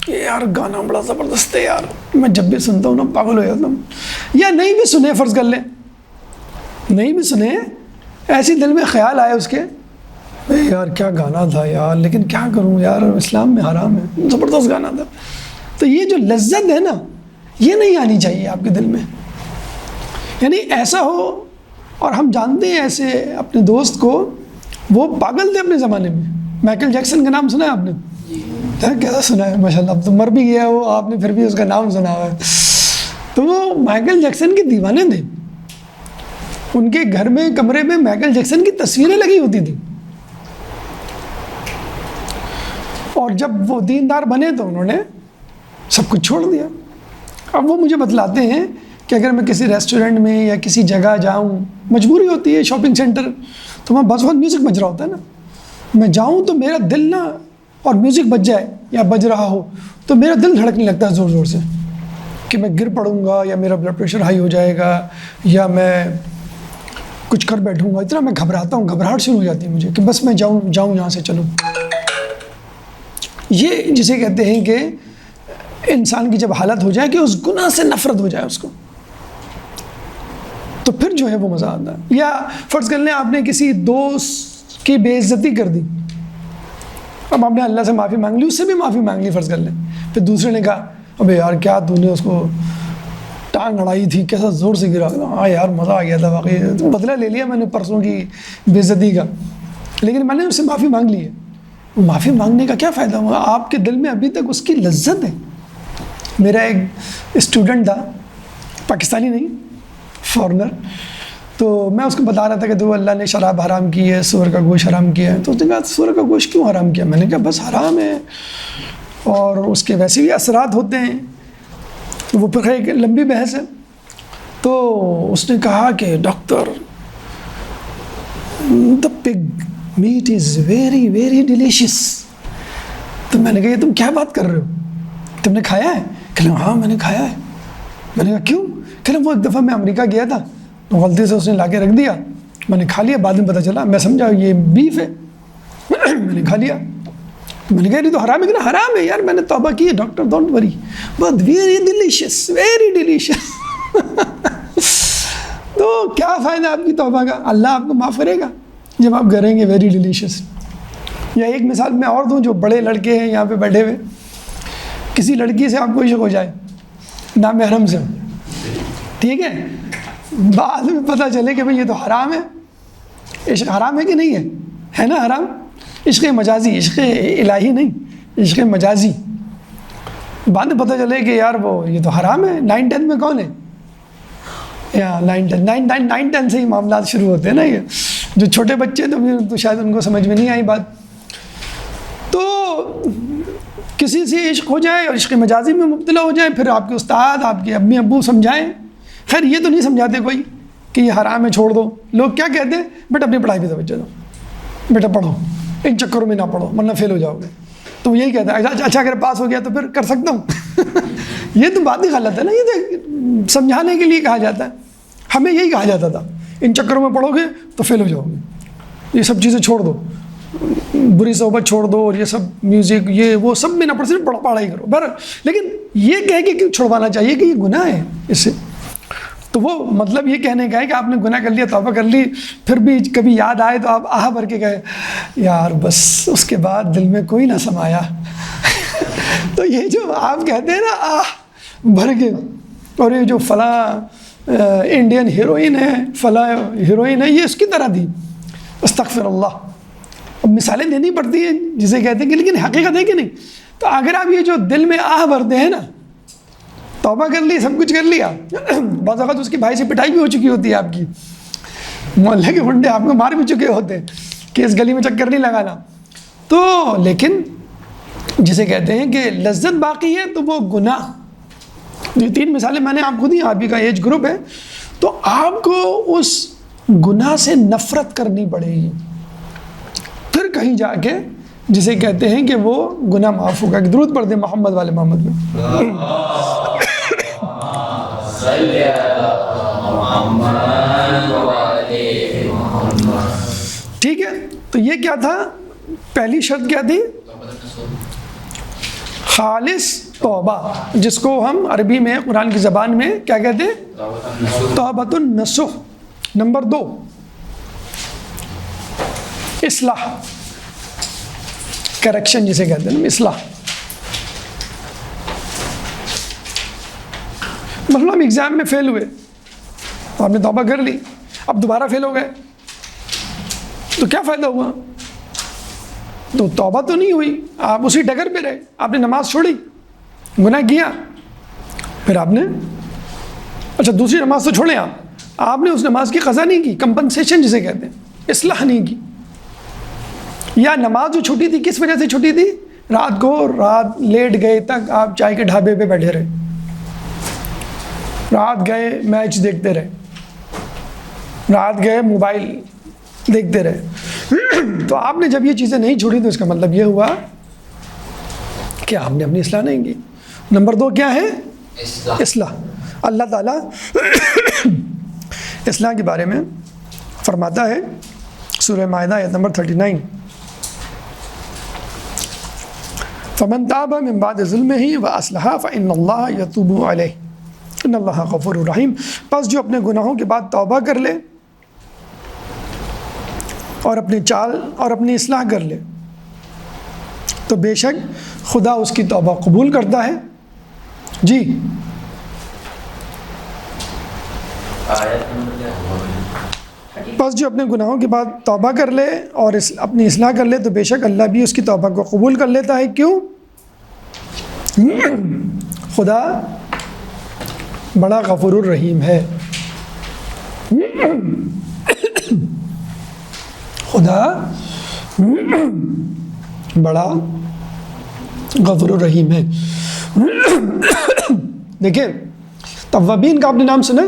یار گانا بڑا زبردست ہے یار, میں جب بھی سنتا ہوں نا پاگل ہو جاتا ہوں. یا نہیں بھی سنے, فرض کر لیں نہیں بھی سنے, ایسی دل میں خیال آئے اس کے, یار کیا گانا تھا یار, لیکن کیا کروں یار, اسلام میں حرام ہے, زبردست گانا تھا. تو یہ جو لذت ہے نا, یہ نہیں آنی چاہیے آپ کے دل میں. یعنی ایسا ہو, اور ہم جانتے ہیں ایسے اپنے دوست کو, وہ پاگل تھے اپنے زمانے میں. مائیکل جیکسن کا نام سنا ہے آپ نے؟ کیسا سنا ہے, ماشاء اللہ, اب تو مر بھی گیا وہ, آپ نے پھر بھی اس کا نام سنا ہوا ہے. تو وہ مائیکل جیکسن کے دیوانے تھے. ان کے گھر میں کمرے میں مائیکل جیکسن کی تصویریں لگی ہوتی تھیں. اور جب وہ دیندار بنے تو انہوں نے سب کچھ چھوڑ دیا. اب وہ مجھے بتلاتے ہیں کہ اگر میں کسی ریسٹورنٹ میں یا کسی جگہ جاؤں, مجبوری ہوتی ہے, شاپنگ سینٹر, تو وہاں بس وقت میوزک بج رہا ہوتا ہے نا, میں جاؤں تو میرا دل نا, اور میوزک بج جائے یا بج رہا ہو تو میرا دل دھڑکنے لگتا ہے زور زور سے. کہ میں گر پڑوں گا یا میرا بلڈ پریشر ہائی ہو جائے گا یا میں کچھ کر بیٹھوں گا، اتنا میں گھبراتا ہوں، گھبراہٹ شروع ہو جاتی ہے مجھے کہ بس میں جاؤں یہاں سے چلوں. یہ جسے کہتے ہیں کہ انسان کی جب حالت ہو جائے کہ اس گناہ سے نفرت ہو جائے اس کو، تو پھر جو ہے وہ مزہ آتا ہے. یا فرض کر لیں آپ نے کسی دوست کی بے عزتی کر دی، اب آپ نے اللہ سے معافی مانگ لی، اس سے بھی معافی مانگ لی فرض کر لیں، پھر دوسرے نے کہا ابے یار کیا تو نے اس کو ٹانگ اڑائی تھی، کیسا زور سے گرا، ہاں یار مزہ آ گیا تھا واقعی، بدلہ لے لیا میں نے پرسوں کی بے عزتی کا، لیکن میں نے اس سے معافی مانگ لی ہے. معافی مانگنے کا کیا فائدہ ہوا؟ آپ کے دل میں ابھی تک اس کی لذت ہے. میرا ایک اسٹوڈنٹ تھا، پاکستانی نہیں، فارنر، تو میں اس کو بتا رہا تھا کہ تو اللہ نے شراب حرام کی ہے، سور کا گوشت حرام کیا ہے. تو اس نے کہا سور کا گوشت کیوں حرام کیا؟ میں نے کہا بس حرام ہے اور اس کے ویسے بھی اثرات ہوتے ہیں. وہ پھر ایک لمبی بحث ہے. تو اس نے کہا کہ ڈاکٹر دا pig meat is very very delicious. تو میں نے کہا یہ تم کیا بات کر رہے ہو، تم نے کھایا ہے؟ کہ ہاں میں نے کھایا ہے. میں نے کہا کیوں؟ کہ وہ ایک دفعہ میں امریکہ گیا تھا تو غلطی سے اس نے لا کے رکھ دیا، میں نے کھا لیا، بعد میں پتہ چلا، میں سمجھا یہ بیف ہے میں نے کھا لیا. میں نے کہا یہ تو حرام ہے. کہ نا حرام ہے یار، میں نے توبہ کی ہے doctor, don't worry, but very delicious, very delicious. تو کیا فائدہ آپ کی توبہ کا؟ اللہ آپ کو معاف کرے گا جب آپ کریں گے ویری ڈیلیشیس. یا ایک مثال میں اور دوں، جو بڑے لڑکے ہیں یہاں پہ بیٹھے ہوئے، کسی لڑکی سے آپ کو عشق ہو جائے نامحرم سے، ٹھیک ہے، بعد میں پتہ چلے کہ بھئی یہ تو حرام ہے. عشق حرام ہے کہ نہیں ہے نا حرام؟ عشق مجازی، عشق الہی نہیں، عشق مجازی. بعد میں پتہ چلے کہ یار وہ یہ تو حرام ہے. 9-10 میں کون ہے؟ یا 9-10 سے ہی معاملات شروع ہوتے ہیں نا. یہ جو چھوٹے بچے تو شاید ان کو سمجھ میں نہیں آئی بات. تو کسی سے عشق ہو جائے اور عشق مجازی میں مبتلا ہو جائے، پھر آپ کے استاد، آپ کے امی ابو سمجھائیں. خیر یہ تو نہیں سمجھاتے کوئی کہ یہ حرام ہے چھوڑ دو. لوگ کیا کہتے ہیں؟ بیٹا اپنی پڑھائی پہ توجہ دو، بیٹا پڑھو، ان چکروں میں نہ پڑھو ورنہ فیل ہو جاؤ گے. تو یہی کہتا ہے اچھا اگر پاس ہو گیا تو پھر کر سکتا ہوں. یہ تو بات ہی غلط ہے نا. یہ تو سمجھانے کے لیے کہا جاتا ہے. ہمیں یہی کہا جاتا تھا ان چکروں میں پڑھو گے تو فیل ہو جاؤ گے، یہ سب چیزیں چھوڑ دو، بری صحبت چھوڑ دو، اور یہ سب میوزک یہ وہ سب میں نہ پڑھ، صرف پڑھائی کرو. بہرحال لیکن یہ کہہ کے کیوں چھڑوانا چاہیے کہ یہ گناہ ہے اس سے؟ تو وہ مطلب یہ کہنے کا ہے کہ آپ نے گناہ کر لیا، توبہ کر لی، پھر بھی کبھی یاد آئے تو آپ آہ بھر کے کہے یار بس اس کے بعد دل میں کوئی نہ سمایا. تو یہ جو آپ کہتے ہیں نا آہ بھر کے، اور یہ جو فلاں انڈین ہیروئن ہے، فلاں ہیروئن ہے، یہ اس کی طرح تھی، استغفر اللہ. اب مثالیں دینی پڑتی ہیں جسے کہتے ہیں کہ لیکن حقیقت ہے کہ نہیں. تو اگر آپ یہ جو دل میں آہ بھرتے ہیں نا، توبہ کر لی، سب کچھ کر لیا، بعض اوقات اس کی بھائی سے پٹائی بھی ہو چکی ہوتی ہے آپ کی، محلے کے گنڈے آپ کو مار بھی چکے ہوتے ہیں کہ اس گلی میں چکر نہیں لگانا. تو لیکن جسے کہتے ہیں کہ لذت باقی ہے تو وہ گناہ. یہ 3 مثالیں میں نے آپ کو دی. آپ ہی کا ایج گروپ ہے تو آپ کو اس گناہ سے نفرت کرنی پڑے گی، پھر کہیں جا کے جسے کہتے ہیں کہ وہ گناہ معاف ہوگا. درود پڑھ دیں محمد والے محمد میں. ٹھیک ہے. تو یہ کیا تھا؟ پہلی شرط کیا تھی؟ خالص توبہ، جس کو ہم عربی میں قرآن کی زبان میں کیا کہتے ہیں؟ توبۃ النصوح. نمبر 2 اصلاح، کریکشن جسے کہتے ہیں، اصلاح. مثلا ہم ایگزام میں فیل ہوئے تو آپ نے توبہ کر لی، اب دوبارہ فیل ہو گئے تو کیا فائدہ ہوا؟ تو توبہ تو نہیں ہوئی، آپ اسی ڈگر پہ رہے. آپ نے نماز چھوڑی، گناہ کیا، پھر آپ نے اچھا دوسری نماز تو چھوڑیں، آپ نے اس نماز کی قضا نہیں کی، کمپنسیشن جسے کہتے ہیں، اصلاح نہیں کی. یا نماز جو چھوٹی تھی کس وجہ سے چھوٹی تھی؟ رات لیٹ گئے تک آپ چائے کے ڈھابے پہ بیٹھے رہے، رات گئے میچ دیکھتے رہے، رات گئے موبائل دیکھتے رہے. تو آپ نے جب یہ چیزیں نہیں چھوڑی تو اس کا مطلب یہ ہوا کہ آپ نے اپنی اصلاح نہیں کی. نمبر 2 کیا ہے؟ اصلاح. اللہ تعالیٰ اصلاح کے بارے میں فرماتا ہے سورہ مائدہ آیت نمبر 39 فمن تاب من بعد ظلمه واصلح فان اللہ یتوب علیہ ان اللہ غفور رحیم. پس جو اپنے گناہوں کے بعد توبہ کر لے اور اپنی چال اور اپنی اصلاح کر لے تو بے شک خدا اس کی توبہ قبول کرتا ہے. جی بس جو اپنے گناہوں کے بعد توبہ کر لے اور اپنی اصلاح کر لے تو بے شک اللہ بھی اس کی توبہ کو قبول کر لیتا ہے. کیوں؟ خدا بڑا غفور الرحیم ہے. خدا بڑا غفور الرحیم ہے. دیکھیں توابین کا آپ نے نام سنا؟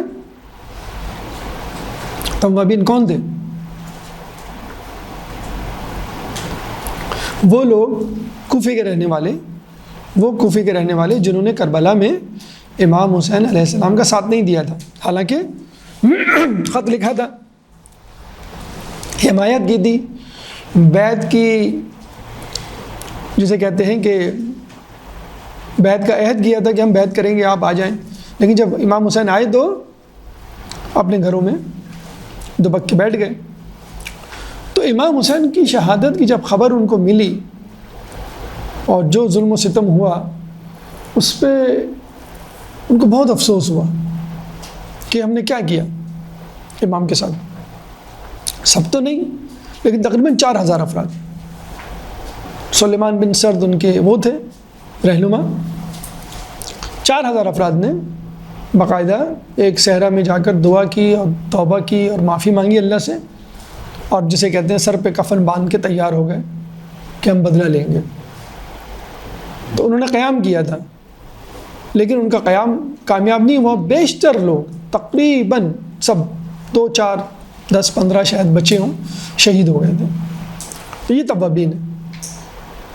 توابین کون تھے؟ وہ لوگ کوفے کے رہنے والے جنہوں نے کربلا میں امام حسین علیہ السلام کا ساتھ نہیں دیا تھا، حالانکہ خط لکھا تھا، حمایت کی تھی، بیعت کی، جسے کہتے ہیں کہ بیعت کا عہد کیا تھا کہ ہم بیعت کریں گے، آپ آ جائیں. لیکن جب امام حسین آئے تو اپنے گھروں میں دبک کے بیٹھ گئے. تو امام حسین کی شہادت کی جب خبر ان کو ملی اور جو ظلم و ستم ہوا اس پہ ان کو بہت افسوس ہوا کہ ہم نے کیا کیا امام کے ساتھ. سب تو نہیں لیکن تقریباً 4000 افراد. سلیمان بن سرد ان کے وہ تھے رہنما. 4000 افراد نے باقاعدہ ایک صحرا میں جا کر دعا کی اور توبہ کی اور معافی مانگی اللہ سے، اور جسے کہتے ہیں سر پہ کفن باندھ کے تیار ہو گئے کہ ہم بدلہ لیں گے. تو انہوں نے قیام کیا تھا لیکن ان کا قیام کامیاب نہیں ہوا. بیشتر لوگ تقریباً سب 2 4 10 15 شاید بچے ہوں شہید ہو گئے تھے. تو یہ توابین ہے.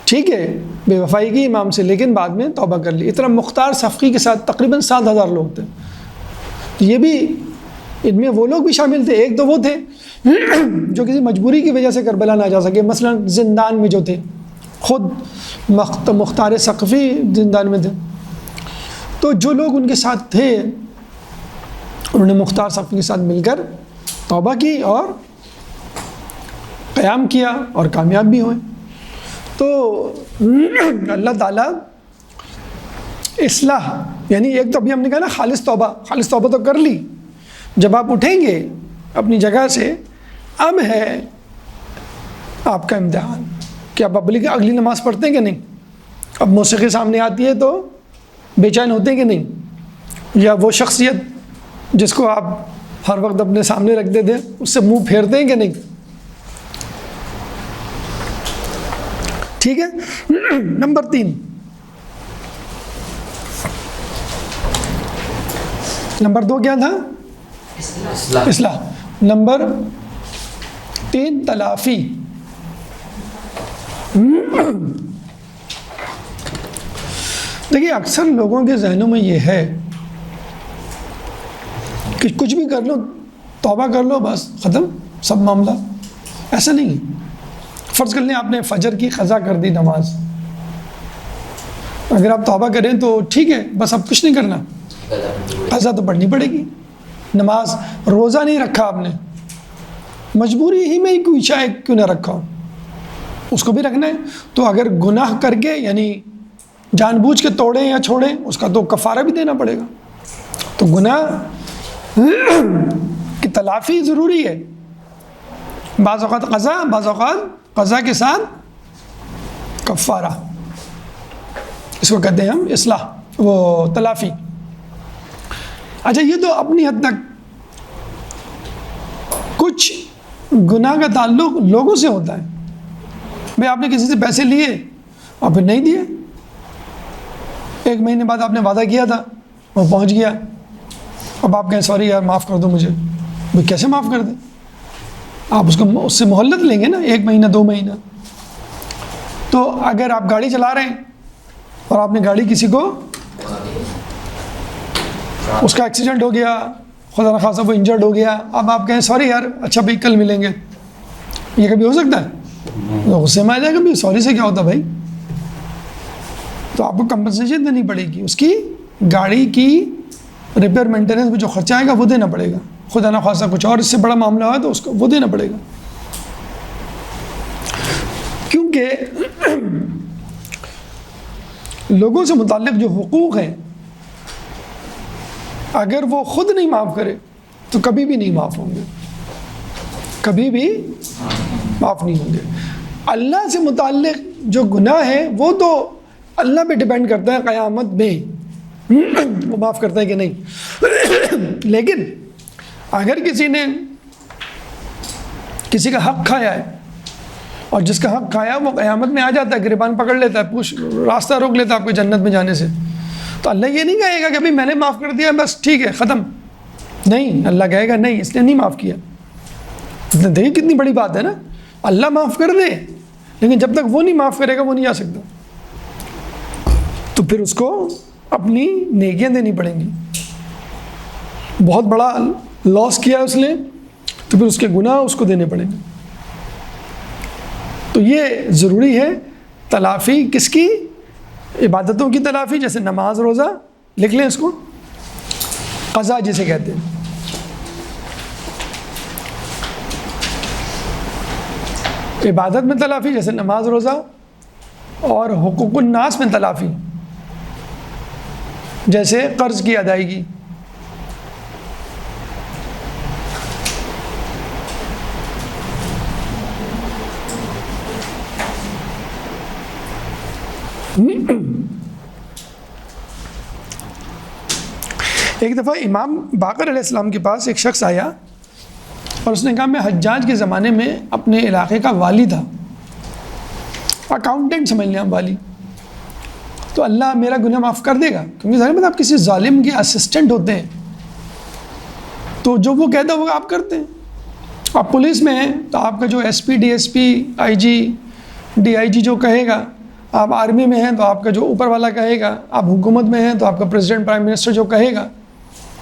ٹھیک ہے بے وفائی کی امام سے لیکن بعد میں توبہ کر لی. اتنا مختار صفقی کے ساتھ تقریباً 7000 لوگ تھے. یہ بھی ان میں وہ لوگ بھی شامل تھے. ایک تو وہ تھے جو کسی مجبوری کی وجہ سے کربلا نہ جا سکے، مثلا زندان میں جو تھے، خود مختار ثقفی زندان میں تھے. تو جو لوگ ان کے ساتھ تھے انہوں نے مختار ثقفی کے ساتھ مل کر توبہ کی اور قیام کیا اور کامیاب بھی ہوئے. تو اللہ تعالیٰ اصلاح یعنی ایک تو ابھی ہم نے کہا نا خالص توبہ تو کر لی. جب آپ اٹھیں گے اپنی جگہ سے اب ہے آپ کا امتحان کہ آپ اگلی نماز پڑھتے ہیں کہ نہیں. اب موسیقی سامنے آتی ہے تو بے چین ہوتے ہیں کہ نہیں، یا وہ شخصیت جس کو آپ ہر وقت اپنے سامنے رکھتے تھے اس سے منہ پھیرتے ہیں کہ نہیں. ٹھیک ہے. نمبر 3 نمبر 2 کیا تھا؟ اصلاح. نمبر 3 تلافی. دیکھیے اکثر لوگوں کے ذہنوں میں یہ ہے کہ کچھ بھی کر لو، توبہ کر لو، بس ختم سب معاملہ. ایسا نہیں. فرض کر لیں آپ نے فجر کی قضا کر دی نماز، اگر آپ توبہ کریں تو ٹھیک ہے، بس اب کچھ نہیں کرنا، قضا تو پڑھنی پڑے گی. نماز روزہ نہیں رکھا آپ نے، مجبوری ہی میں کوئی چاہے کیوں نہ رکھا ہو اس کو بھی رکھنا ہے. تو اگر گناہ کر کے یعنی جان بوجھ کے توڑیں یا چھوڑیں اس کا تو کفارہ بھی دینا پڑے گا. تو گناہ کی تلافی ضروری ہے. بعض اوقات قضا، بعض اوقات قضا کے ساتھ کفارہ، اس کو کہتے ہیں ہم اصلاح، وہ تلافی. اچھا یہ تو اپنی حد تک. کچھ گناہ کا تعلق لوگوں سے ہوتا ہے. بھئی آپ نے کسی سے پیسے لیے اور پھر نہیں دیے، 1 مہینے بعد آپ نے وعدہ کیا تھا وہ پہنچ گیا، اب آپ کہیں سوری یار معاف کر دو مجھے. بھئی کیسے معاف کر دیں؟ آپ اس سے مہلت لیں گے نا، 1 مہینہ 2 مہینہ. تو اگر آپ گاڑی چلا رہے ہیں اور آپ نے گاڑی کسی کو اس کا ایکسیڈنٹ ہو گیا، خدا نخواستہ وہ انجرڈ ہو گیا، اب آپ کہیں سوری یار، اچھا بھائی کل ملیں گے، یہ کبھی ہو سکتا ہے؟ تو غصے میں آ جائے گا بھی سوری سے کیا ہوتا بھائی؟ تو آپ کو کمپنسیشن دینی پڑے گی، اس کی گاڑی کی ریپیئر مینٹیننس میں جو خرچہ آئے گا وہ دینا پڑے گا، خدا نخواستہ کچھ اور اس سے بڑا معاملہ ہوا تو اس کو وہ دینا پڑے گا. کیونکہ لوگوں سے متعلق جو حقوق ہیں اگر وہ خود نہیں معاف کرے تو کبھی بھی نہیں معاف ہوں گے، کبھی بھی معاف نہیں ہوں گے. اللہ سے متعلق جو گناہ ہے وہ تو اللہ پہ ڈیپینڈ کرتا ہے قیامت میں وہ معاف کرتا ہے کہ نہیں. لیکن اگر کسی نے کسی کا حق کھایا ہے اور جس کا حق کھایا وہ قیامت میں آ جاتا ہے، گریبان پکڑ لیتا ہے، راستہ روک لیتا ہے آپ کو جنت میں جانے سے، تو اللہ یہ نہیں کہے گا کہ ابھی میں نے معاف کر دیا بس ٹھیک ہے ختم. نہیں، اللہ کہے گا نہیں، اس نے نہیں معاف کیا. دیکھیں کتنی بڑی بات ہے نا، اللہ معاف کر دے لیکن جب تک وہ نہیں معاف کرے گا وہ نہیں جا سکتا. تو پھر اس کو اپنی نیکیاں دینی پڑیں گی. بہت بڑا لاس کیا ہے اس نے تو پھر اس کے گناہ اس کو دینے پڑیں گے. تو یہ ضروری ہے تلافی کس کی؟ عبادتوں کی تلافی، جیسے نماز روزہ، لکھ لیں اس کو، قضا جسے کہتے ہیں. عبادت میں تلافی جیسے نماز روزہ، اور حقوق الناس میں تلافی جیسے قرض کی ادائیگی. ایک دفعہ امام باقر علیہ السلام کے پاس ایک شخص آیا اور اس نے کہا میں حجاج کے زمانے میں اپنے علاقے کا والی تھا، اکاؤنٹنٹ سمجھ لیں آپ والی، تو اللہ میرا گناہ معاف کر دے گا؟ کیونکہ ظاہر بات آپ کسی ظالم کے اسسٹنٹ ہوتے ہیں تو جو وہ کہتا ہے وہ آپ کرتے ہیں. آپ پولیس میں ہیں تو آپ کا جو S P, D S P, I G, D I G جو کہے گا، آپ آرمی میں ہیں تو آپ کا جو اوپر والا کہے گا، آپ حکومت میں ہیں تو آپ کا پریزیڈنٹ، پرائم منسٹر جو کہے گا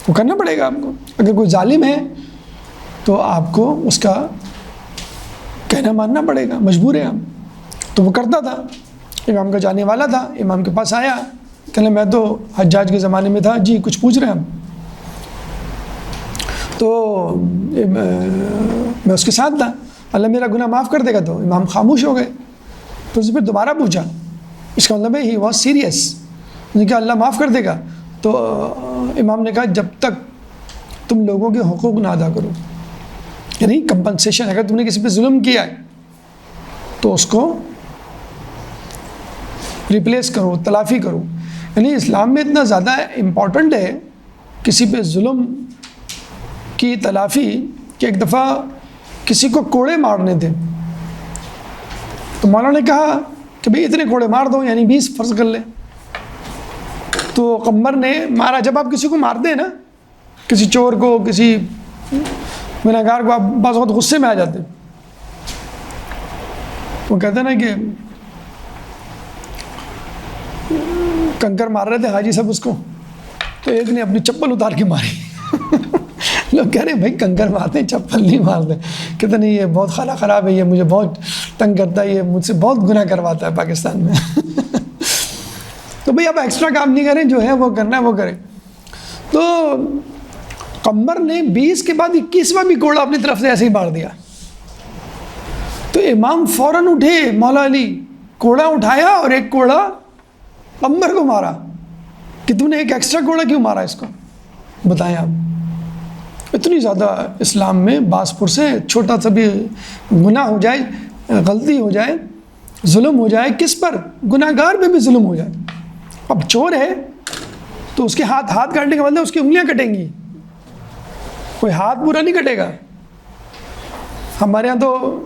وہ کرنا پڑے گا آپ کو. اگر کوئی ظالم ہے تو آپ کو اس کا کہنا ماننا پڑے گا، مجبور ہیں آپ. تو وہ کرتا تھا، امام کا جانے والا تھا، امام کے پاس آیا، کہنے میں تو حجاج کے زمانے میں تھا، جی کچھ پوچھ رہے ہیں ہم؟ تو میں اس کے ساتھ تھا، اللہ میرا گناہ معاف کر دے گا؟ تو امام خاموش ہو گئے. تو اس نے پھر دوبارہ پوچھا، اس کا مطلب ہے ہی واز سیریس، اس نے کہا اللہ معاف کر دے گا؟ تو امام نے کہا جب تک تم لوگوں کے حقوق نہ ادا کرو، یعنی کمپنسیشن، اگر تم نے کسی پہ ظلم کیا ہے تو اس کو ریپلیس کرو، تلافی کرو. یعنی اسلام میں اتنا زیادہ امپورٹنٹ ہے کسی پہ ظلم کی تلافی کہ ایک دفعہ کسی کو کوڑے مارنے تھے تو مولانا نے کہا کہ بھئی اتنے کوڑے مار دو، یعنی 20 فرض کر لیں. تو قمر نے مارا. جب آپ کسی کو مارتے ہیں نا، کسی چور کو، کسی گنہگار کو، آپ بعض وقت غصے میں آ جاتے ہیں. وہ کہتے ہیں نا کہ کنکر مار رہے تھے حاجی صاحب اس کو، تو ایک نے اپنی چپل اتار کے ماری. لوگ کہہ رہے ہیں بھائی کنکر مارتے ہیں، چپل نہیں مارتے. کہتے نہیں یہ بہت خلا خراب ہے، یہ مجھے بہت تنگ کرتا ہے، یہ مجھ سے بہت گناہ کرواتا ہے پاکستان میں. تو بھئی آپ ایکسٹرا کام نہیں کریں، جو ہے وہ کرنا ہے وہ کریں. تو قمر نے 20 کے بعد 21واں بھی کوڑا اپنی طرف سے ایسے ہی مار دیا. تو امام فوراً اٹھے، مولا علی، کوڑا اٹھایا اور ایک کوڑا قمر کو مارا کہ تم نے ایک ایکسٹرا کوڑا کیوں مارا اس کو؟ بتائیں آپ. اتنی زیادہ اسلام میں باس پر سے چھوٹا سا بھی گناہ ہو جائے، غلطی ہو جائے، ظلم ہو جائے، کس پر؟ گناہ گار پہ بھی ظلم ہو جائے. اب چور ہے تو اس کے ہاتھ کاٹنے کا مطلب اس کی انگلیاں کٹیں گی، کوئی ہاتھ پورا نہیں کٹے گا. ہمارے ہاں تو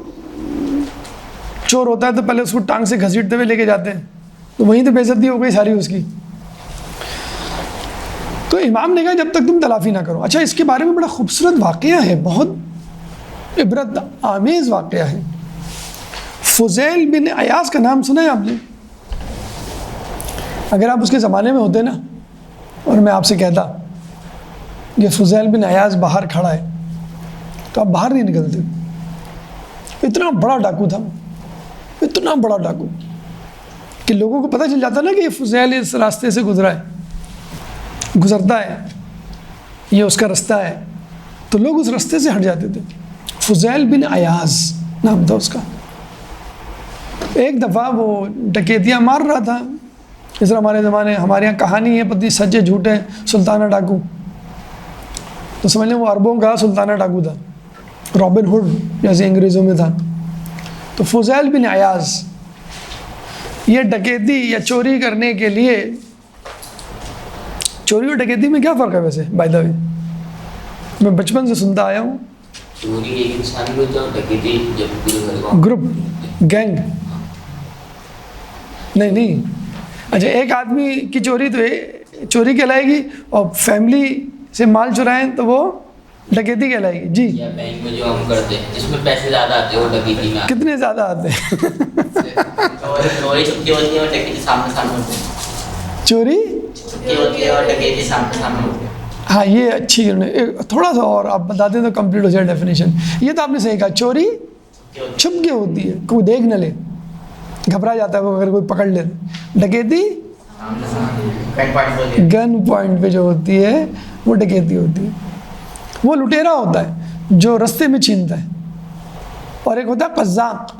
چور ہوتا ہے تو پہلے اس کو ٹانگ سے گھسیٹتے ہوئے لے کے جاتے ہیں، تو وہیں تو بے عزتی ہو گئی ساری اس کی. تو امام نے کہا جب تک تم تلافی نہ کرو. اچھا، اس کے بارے میں بڑا خوبصورت واقعہ ہے، بہت عبرت آمیز واقعہ ہے. فضیل بن عیاض کا نام سنا ہے آپ نے؟ اگر آپ اس کے زمانے میں ہوتے نا اور میں آپ سے کہتا یہ فضیل بن عیاض باہر کھڑا ہے تو آپ باہر نہیں نکلتے. اتنا بڑا ڈاکو تھا, اتنا بڑا ڈاکو کہ لوگوں کو پتہ چل جاتا نا کہ یہ فضیل اس راستے سے گزرتا ہے, یہ اس کا رستہ ہے, تو لوگ اس راستے سے ہٹ جاتے تھے. فضیل بن عیاض نام تھا اس کا. ایک دفعہ وہ ڈکیتیاں مار رہا تھا, اس طرح ہمارے یہاں کہانی ہے پتہ سچے جھوٹے سلطانہ ڈاکو, تو سمجھ لیں وہ عربوں کا سلطانہ ڈاکو تھا, رابن ہوڈ جیسے انگریزوں میں تھا. تو فضیل بن عیاض یہ ڈکیتی یا چوری کرنے کے لیے, چوری اور ڈکیتی میں کیا فرق ہے ویسے بائی دا وے, میں بچپن سے سنتا آیا ہوں. چوری ایک انسان کی ہوتی ہے اور ڈکیتی جب پورے گھر کا گروپ گینگ, نہیں اچھا ایک آدمی کی چوری تو چوری کہلائے گی, اور فیملی سے مال چرائیں تو وہ ڈکیتی کہلائے گی. جی یا بینک میں جو ہم کرتے ہیں جس میں پیسے زیادہ آتے ہیں وہ ڈکیتی میں کتنے زیادہ آتے ہیں؟ چوری چھپکی ہوتی ہے اور ڈکیتی سامنے سامنے ہوتی ہے. چوری چھپکی ہوتی ہے اور ڈکیتی سامنے سامنے ہوتی ہے. ہاں یہ اچھی, تھوڑا سا اور آپ بتا دیں تو کمپلیٹ ہو جائے ڈیفینیشن. یہ تو آپ نے صحیح کہا, چوری چھپ کے ہوتی ہے, کوئی دیکھ نہ لے, گھبرا جاتا ہے وہ اگر کوئی پکڑ لے. ڈکیتی گن پوائنٹ پہ جو ہوتی ہے وہ ڈکیتی ہوتی ہے. وہ لٹیرا ہوتا ہے جو رستے میں چھینتا ہے, اور ایک ہوتا ہے قزاق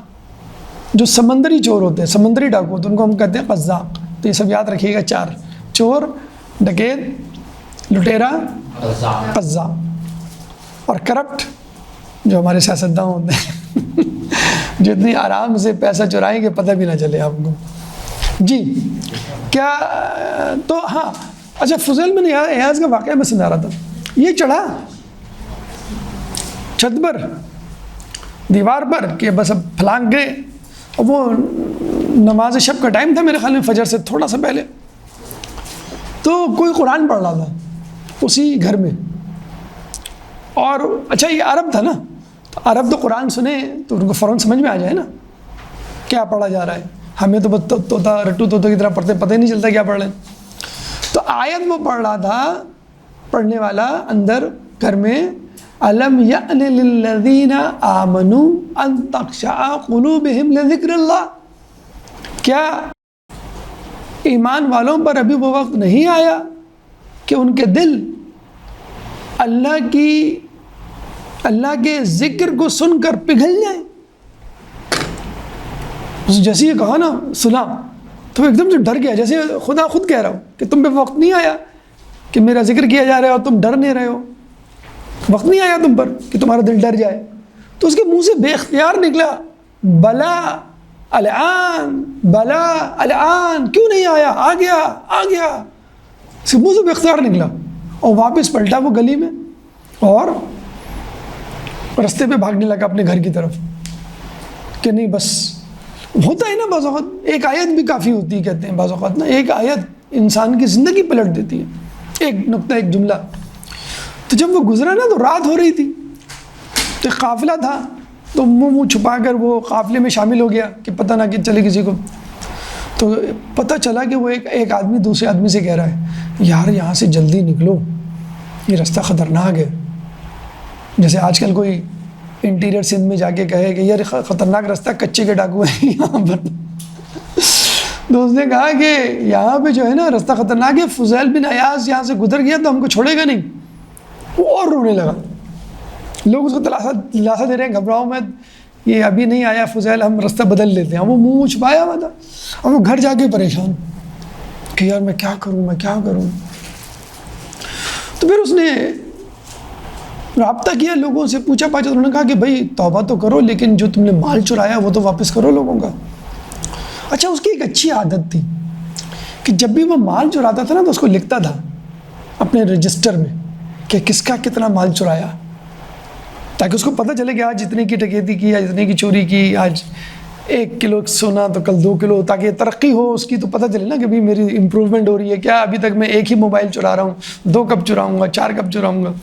جو سمندری چور ہوتے ہیں, سمندری ڈاکو ہوتے ہیں, ان کو ہم کہتے ہیں قزاق. تو یہ سب یاد رکھیے گا, 4: چور, ڈکیت, لٹیرا, قزاق. اور کرپٹ جو ہمارے سیاستدان ہوتے ہیں جو اتنی آرام سے پیسہ چرائیں کہ پتہ بھی نہ چلے آپ کو. جی کیا تو ہاں اچھا, فضیل بن عیاض کا واقعہ میں سنا رہا تھا. یہ چڑھا چھت پر دیوار پر کہ بس اب پھلانگ گئے, اور وہ نماز شب کا ٹائم تھا میرے خیال میں, فجر سے تھوڑا سا پہلے. تو کوئی قرآن پڑھ رہا تھا اسی گھر میں, اور اچھا یہ عرب تھا نا, تو عرب تو قرآن سنے تو ان کو فوراً سمجھ میں آ جائے نا کیا پڑھا جا رہا ہے. ہمیں تو بس طوطا رٹو طوطا کی طرح پڑھتے, پتہ ہی نہیں چلتا کیا پڑھ رہے ہیں. تو آیت وہ پڑھ رہا تھا پڑھنے والا اندر گھر میں, الم یأن للذین آمنوا ان تخشع قلوبہم لذکر اللہ. کیا ایمان والوں پر ابھی وہ وقت نہیں آیا کہ ان کے دل اللہ کے ذکر کو سن کر پگھل جائیں. جیسے یہ کہا نا سنا تو ایک دم سے ڈر گیا, جیسے خدا خود کہہ رہا ہوں کہ تم پہ وقت نہیں آیا کہ میرا ذکر کیا جا رہا ہے اور تم ڈر نہیں رہے ہو, وقت نہیں آیا تم پر کہ تمہارا دل ڈر جائے. تو اس کے منہ سے بے اختیار نکلا, بلا الان, بلا الان, کیوں نہیں آیا, آ گیا. اس کے منہ سے بے اختیار نکلا, اور واپس پلٹا وہ گلی میں اور رستے پہ بھاگنے لگا اپنے گھر کی طرف کہ نہیں بس. ہوتا ہے نا بعض اوقات ایک آیت بھی کافی ہوتی ہے, کہتے ہیں بعض اوقات نا ایک آیت انسان کی زندگی پلٹ دیتی ہے, ایک نقطہ, ایک جملہ. تو جب وہ گزرا نا تو رات ہو رہی تھی, تو ایک قافلہ تھا, تو منہ چھپا کر وہ قافلے میں شامل ہو گیا کہ پتہ نہ کہ چلے کسی کو. تو پتہ چلا کہ وہ ایک آدمی دوسرے آدمی سے کہہ رہا ہے, یار یہاں سے جلدی نکلو, یہ رستہ خطرناک ہے. جیسے آج کل کوئی انٹیریئر سندھ میں جا کے کہے کہ یہ خطرناک رستہ, کچے کے ڈاکو ہیں یہاں پر. تو اس نے کہا کہ یہاں پہ جو ہے نا رستہ خطرناک ہے, فضیل بن عیاض یہاں سے گزر گیا تو ہم کو چھوڑے گا نہیں. وہ اور رونے لگا, لوگ اس کو دلاسا دے رہے ہیں, گھبراؤ مت, یہ ابھی نہیں آیا فضیل, ہم رستہ بدل لیتے ہیں. وہ منہ چھپایا ہوا تھا, اور وہ گھر جا کے پریشان کہ یار میں کیا کروں. تو پھر اس نے رابطہ کیا لوگوں سے, پوچھا پاچھا, انہوں نے کہا کہ بھائی توبہ تو کرو, لیکن جو تم نے مال چرایا وہ تو واپس کرو لوگوں کا. اچھا اس کی ایک اچھی عادت تھی کہ جب بھی وہ مال چراتا تھا نا تو اس کو لکھتا تھا اپنے رجسٹر میں کہ کس کا کتنا مال چرایا, تاکہ اس کو پتہ چلے کہ آج اتنے کی ڈکیتی کی, آج اتنے کی چوری کی, آج 1 کلو سونا تو کل 2 کلو, تاکہ ترقی ہو اس کی, تو پتہ چلے نا کہ بھائی میری امپروومنٹ ہو رہی ہے کیا. ابھی تک میں ایک ہی موبائل چرا رہا ہوں, 2 کب چراؤں گا, 4 کب چراؤں گا.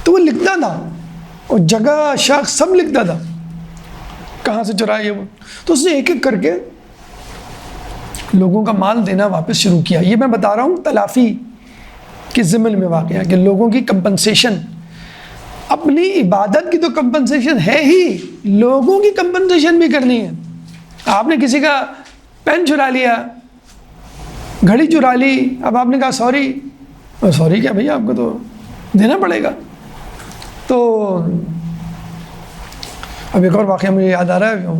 تو وہ لکھتا تھا, اور جگہ شخص سب لکھتا تھا کہاں سے چرائے وہ. تو اس نے ایک ایک کر کے لوگوں کا مال دینا واپس شروع کیا. یہ میں بتا رہا ہوں تلافی کے ضمن میں واقع ہے کہ لوگوں کی کمپنسیشن، اپنی عبادت کی تو کمپنسیشن ہے ہی، لوگوں کی کمپنسیشن بھی کرنی ہے. آپ نے کسی کا پین چرا لیا، گھڑی چرا لی، اب آپ نے کہا سوری، اور سوری کیا بھیا، آپ کو تو دینا پڑے گا. تو اب ایک اور واقعہ مجھے یاد آ رہا ہے،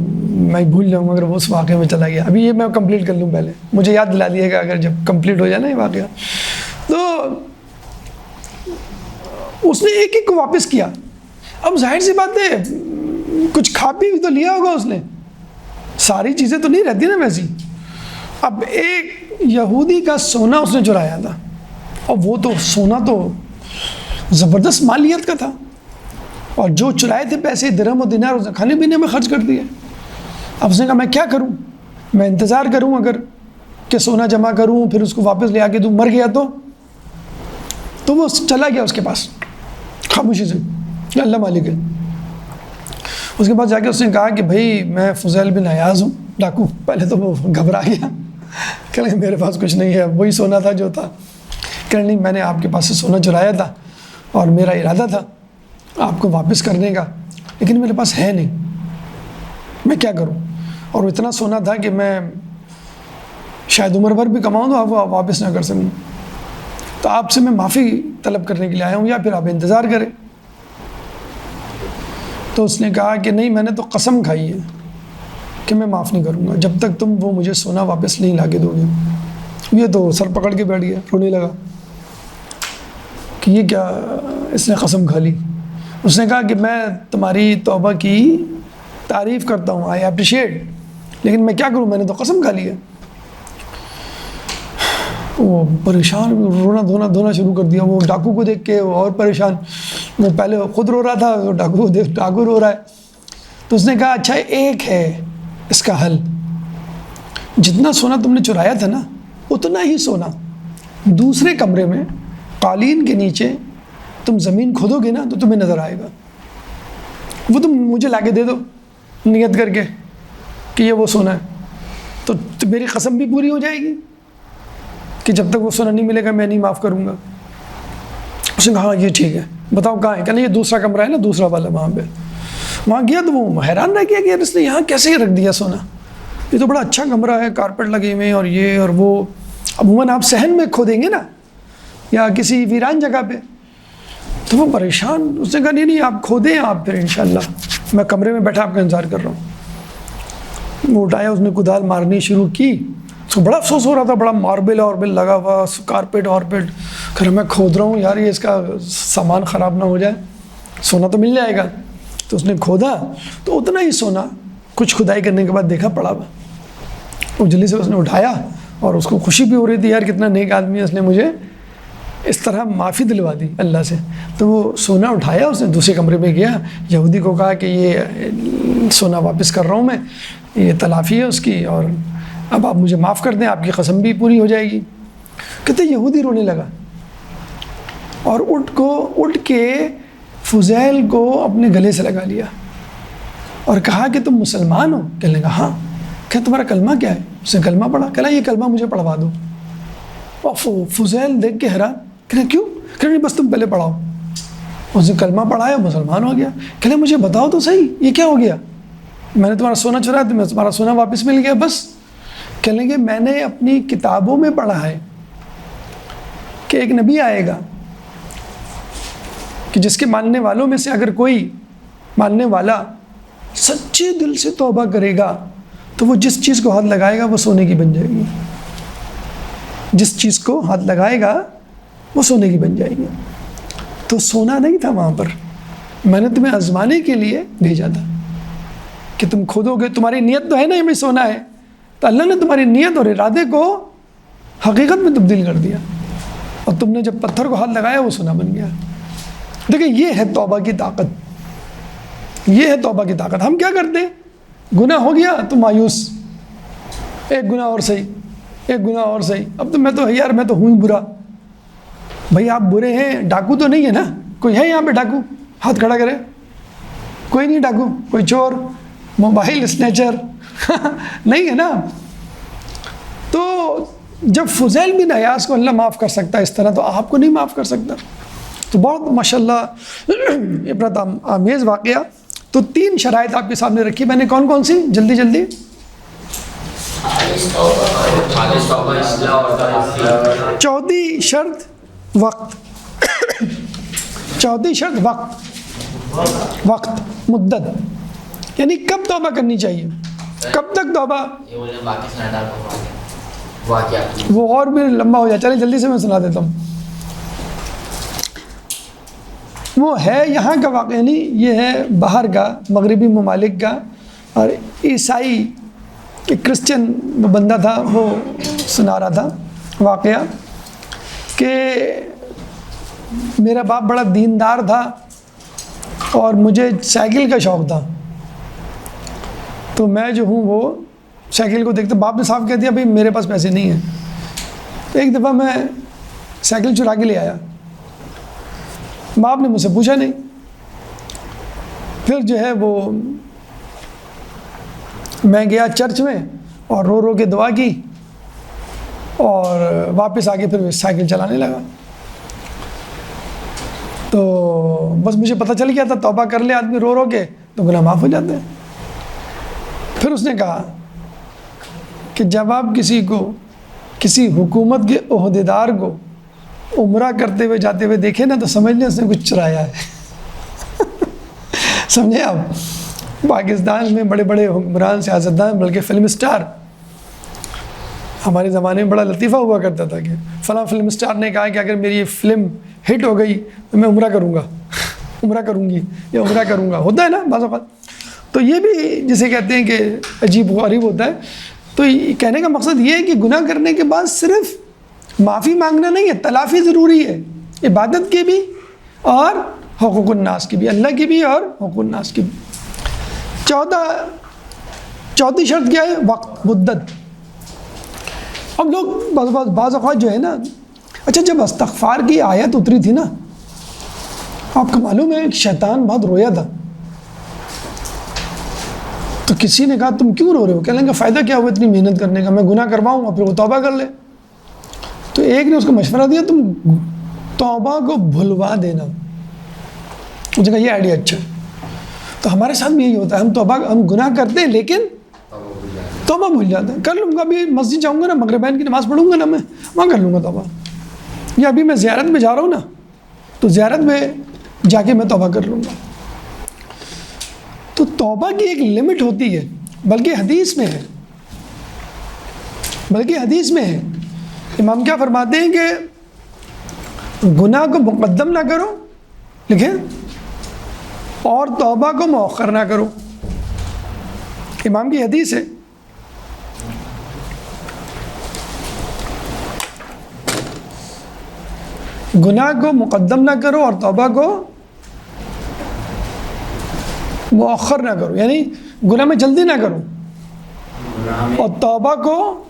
میں بھول جاؤں گا اگر وہ اس واقعے میں چلا گیا. ابھی یہ میں کمپلیٹ کر لوں، پہلے مجھے یاد دلا دیے گا اگر جب کمپلیٹ ہو جائے نا یہ واقعہ. تو اس نے ایک ایک کو واپس کیا. اب ظاہر سی بات ہے کچھ کھا پی بھی تو لیا ہوگا اس نے، ساری چیزیں تو نہیں رہتی نا ویسی. اب ایک یہودی کا سونا اس نے چرایا تھا، اور وہ تو سونا تو زبردست مالیت کا تھا، اور جو چرائے تھے پیسے درہم و دینار اس نے کھانے پینے میں خرچ کر دیے. اب اس نے کہا میں کیا کروں، میں انتظار کروں اگر کہ سونا جمع کروں پھر اس کو واپس لے آ کے دوں، مر گیا تو وہ چلا گیا اس کے پاس خاموشی سے، اللہ مالک ہے. اس کے پاس جا کے اس نے کہا کہ بھائی میں فضیل بن عیاض ہوں ڈاکو. پہلے تو وہ گھبرا گیا، کہ میرے پاس کچھ نہیں ہے، وہی سونا تھا جو تھا. کہ نہیں، میں نے آپ کے پاس سے سونا چرایا تھا اور میرا ارادہ تھا آپ کو واپس کرنے کا، لیکن میرے پاس ہے نہیں، میں کیا کروں. اور اتنا سونا تھا کہ میں شاید عمر بھر بھی کماؤں تو آپ واپس نہ کر سکوں. تو آپ سے میں معافی طلب کرنے کے لیے آیا ہوں، یا پھر آپ انتظار کریں. تو اس نے کہا کہ نہیں، میں نے تو قسم کھائی ہے کہ میں معاف نہیں کروں گا جب تک تم وہ مجھے سونا واپس نہیں لا کے دو گے. یہ تو سر پکڑ کے بیٹھ گیا، رونے لگا کہ یہ کیا، اس نے قسم کھا لی. اس نے کہا کہ میں تمہاری توبہ کی تعریف کرتا ہوں، آئی اپریشیٹ، لیکن میں کیا کروں، میں نے تو قسم کھا لی ہے. وہ پریشان، رونا دھونا شروع کر دیا. وہ ڈاکو کو دیکھ کے وہ اور پریشان، وہ پہلے خود رو رہا تھا، ڈاکو رو رہا ہے. تو اس نے کہا اچھا ایک ہے اس کا حل، جتنا سونا تم نے چرایا تھا نا اتنا ہی سونا دوسرے کمرے میں قالین کے نیچے تم زمین کھودو گے نا تو تمہیں نظر آئے گا، وہ تم مجھے لا کے دے دو نیت کر کے کہ یہ وہ سونا ہے، تو میری قسم بھی پوری ہو جائے گی کہ جب تک وہ سونا نہیں ملے گا میں نہیں معاف کروں گا. اس نے کہا ہاں یہ ٹھیک ہے، بتاؤ کہاں ہے. کہنا یہ دوسرا کمرہ ہے نا، دوسرا والا، وہاں گیا تو وہ حیران رہ گیا کہ یار اس نے یہاں کیسے رکھ دیا سونا، یہ تو بڑا اچھا کمرہ ہے، کارپیٹ لگے ہوئے ہیں اور یہ اور وہ. عموماً آپ صحن میں کھودیں گے نا یا کسی ویران جگہ پہ. تو وہ پریشان، اس نے کہا نہیں آپ کھودیں، آپ پھر انشاءاللہ میں کمرے میں بیٹھا آپ کا انتظار کر رہا ہوں. وہ اٹھایا، اس نے کدال مارنی شروع کی. اس کو بڑا افسوس ہو رہا تھا، بڑا ماربل لگا ہوا، کارپیٹ کہ میں کھود رہا ہوں یار یہ اس کا سامان خراب نہ ہو جائے، سونا تو مل جائے گا. تو اس نے کھودا تو اتنا ہی سونا کچھ کھدائی کرنے کے بعد دیکھا پڑا ہوا. وہ جلدی سے اس نے اٹھایا اور اس کو خوشی بھی ہو رہی تھی یار کتنا نیک آدمی ہے، اس نے مجھے اس طرح معافی دلوا دی اللہ سے. تو وہ سونا اٹھایا، اس نے دوسرے کمرے میں گیا، یہودی کو کہا کہ یہ سونا واپس کر رہا ہوں میں، یہ تلافی ہے اس کی، اور اب آپ مجھے معاف کر دیں، آپ کی قسم بھی پوری ہو جائے گی. کہتے یہودی رونے لگا اور اٹھ کے فضیل کو اپنے گلے سے لگا لیا اور کہا کہ تم مسلمان ہو؟ کہنے لگا ہاں. کہ تمہارا کلمہ کیا ہے؟ اس نے کلمہ پڑھا. کہنا یہ کلمہ مجھے پڑھوا دو. اور فضیل دیکھ کے حیران، کہنا کیوں؟ کہنا نہیں بس تم پہلے پڑھاؤ. اس نے کلمہ پڑھایا، مسلمان ہو گیا. کہنا مجھے بتاؤ تو صحیح یہ کیا ہو گیا، میں نے تمہارا سونا چرایا تو تمہارا سونا واپس مل گیا بس. کہنے لگے میں نے اپنی کتابوں میں پڑھا ہے کہ ایک نبی آئے گا کہ جس کے ماننے والوں میں سے اگر کوئی ماننے والا سچے دل سے توبہ کرے گا تو وہ جس چیز کو ہاتھ لگائے گا وہ سونے کی بن جائے گی. جس چیز کو ہاتھ لگائے گا وہ سونے کی بن جائے گی. تو سونا نہیں تھا وہاں پر، میں نے تمہیں آزمانے کے لیے بھیجا تھا کہ تم کھودو گے، تمہاری نیت تو ہے نا یہ میں سونا ہے، تو اللہ نے تمہاری نیت اور ارادے کو حقیقت میں تبدیل کر دیا، اور تم نے جب پتھر کو ہاتھ لگایا وہ سونا بن گیا. دیکھیں یہ ہے توبہ کی طاقت، یہ ہے توبہ کی طاقت. ہم کیا کرتے ہیں، گناہ ہو گیا تو مایوس، ایک گناہ اور صحیح، ایک گناہ اور صحیح، اب تو میں تو یار میں تو ہوں برا. بھائی آپ برے ہیں، ڈاکو تو نہیں ہے نا؟ کوئی ہے یہاں پہ ڈاکو؟ ہاتھ کھڑا کرے. کوئی نہیں ڈاکو، کوئی چور، موبائل اسنیچر نہیں ہے نا. تو جب فضیل بن عیاض کو اللہ معاف کر سکتا ہے اس طرح، تو آپ کو نہیں معاف کر سکتا؟ تو بہت ماشاءاللہ عبرت آمیز واقعہ. تو 3 شرائط آپ کے سامنے رکھی میں نے، کون کون سی؟ جلدی جلدی. چوتھی شرط وقت. چوتھی شرط وقت مدت، یعنی کب توبہ کرنی چاہیے، کب تک توبہ. وہ اور بھی لمبا ہو جائے، چلیں جلدی سے میں سنا دیتا ہوں. وہ ہے یہاں کا واقعہ نہیں، یہ ہے باہر کا، مغربی ممالک کا. اور عیسائی کرسچن بندہ تھا، وہ سنا رہا تھا واقعہ کہ میرا باپ بڑا دیندار تھا اور مجھے سائیکل کا شوق تھا. تو میں جو ہوں وہ سائیکل کو دیکھتا، باپ نے صاف کہہ دیا بھائی میرے پاس پیسے نہیں ہیں. تو ایک دفعہ میں سائیکل چرا کے لے آیا، باپ نے مجھ سے پوچھا نہیں. پھر جو ہے وہ میں گیا چرچ میں اور رو رو کے دعا کی اور واپس آ کے پھر سائیکل چلانے لگا. تو بس مجھے پتہ چل گیا تھا توبہ کر لے آدمی رو رو کے تو گناہ معاف ہو جاتے ہیں. پھر اس نے کہا کہ جب آپ کسی حکومت کے عہدیدار کو عمرہ کرتے ہوئے جاتے ہوئے دیکھیں نا تو سمجھ لیں اس نے کچھ چرایا ہے. سمجھے آپ؟ پاکستان میں بڑے بڑے حکمران سیاستدان بلکہ فلم اسٹار، ہمارے زمانے میں بڑا لطیفہ ہوا کرتا تھا کہ فلاں فلم اسٹار نے کہا کہ اگر میری یہ فلم ہٹ ہو گئی تو میں عمرہ کروں گا، عمرہ کروں گی یا عمرہ کروں گا. ہوتا ہے نا بعض اوقات. تو یہ بھی جسے کہتے ہیں کہ عجیب و غریب ہوتا ہے. تو کہنے کا مقصد یہ ہے کہ گناہ کرنے کے بعد صرف معافی مانگنا نہیں ہے، تلافی ضروری ہے، عبادت کی بھی اور حقوق الناس کی بھی، اللہ کی بھی اور حقوق الناس کی بھی. چوتھی شرط کیا ہے؟ وقت، مدت. اب لوگ بعض اوقات جو ہے نا، اچھا جب استغفار کی آیت اتری تھی نا، آپ کو معلوم ہے شیطان بہت رویا تھا. تو کسی نے کہا تم کیوں رو رہے ہو؟ کہنے لگا فائدہ کیا ہوا اتنی محنت کرنے کا، میں گناہ کرواؤں گا پھر وہ توبہ کر لے. تو ایک نے اس کو مشورہ دیا تم توبہ کو بھلوا دینا. اس نے کہا یہ آئیڈیا اچھا ہے. تو ہمارے ساتھ بھی یہی ہوتا ہے، ہم گناہ کرتے ہیں لیکن توبہ بھول جاتے ہیں. کر لوں گا، ابھی مسجد جاؤں گا نا، مغربین کی نماز پڑھوں گا نا، میں وہاں کر لوں گا توبہ. یا ابھی میں زیارت میں جا رہا ہوں نا، تو زیارت میں جا کے میں توبہ کر لوں گا. تو توبہ کی ایک لمٹ ہوتی ہے، بلکہ حدیث میں ہے. امام کیا فرماتے ہیں کہ گناہ کو مقدم نہ کرو، لکھیں، اور توبہ کو مؤخر نہ کرو. امام کی حدیث ہے. گناہ کو مقدم نہ کرو اور توبہ کو مؤخر نہ کرو، یعنی گناہ میں جلدی نہ کرو اور توبہ کو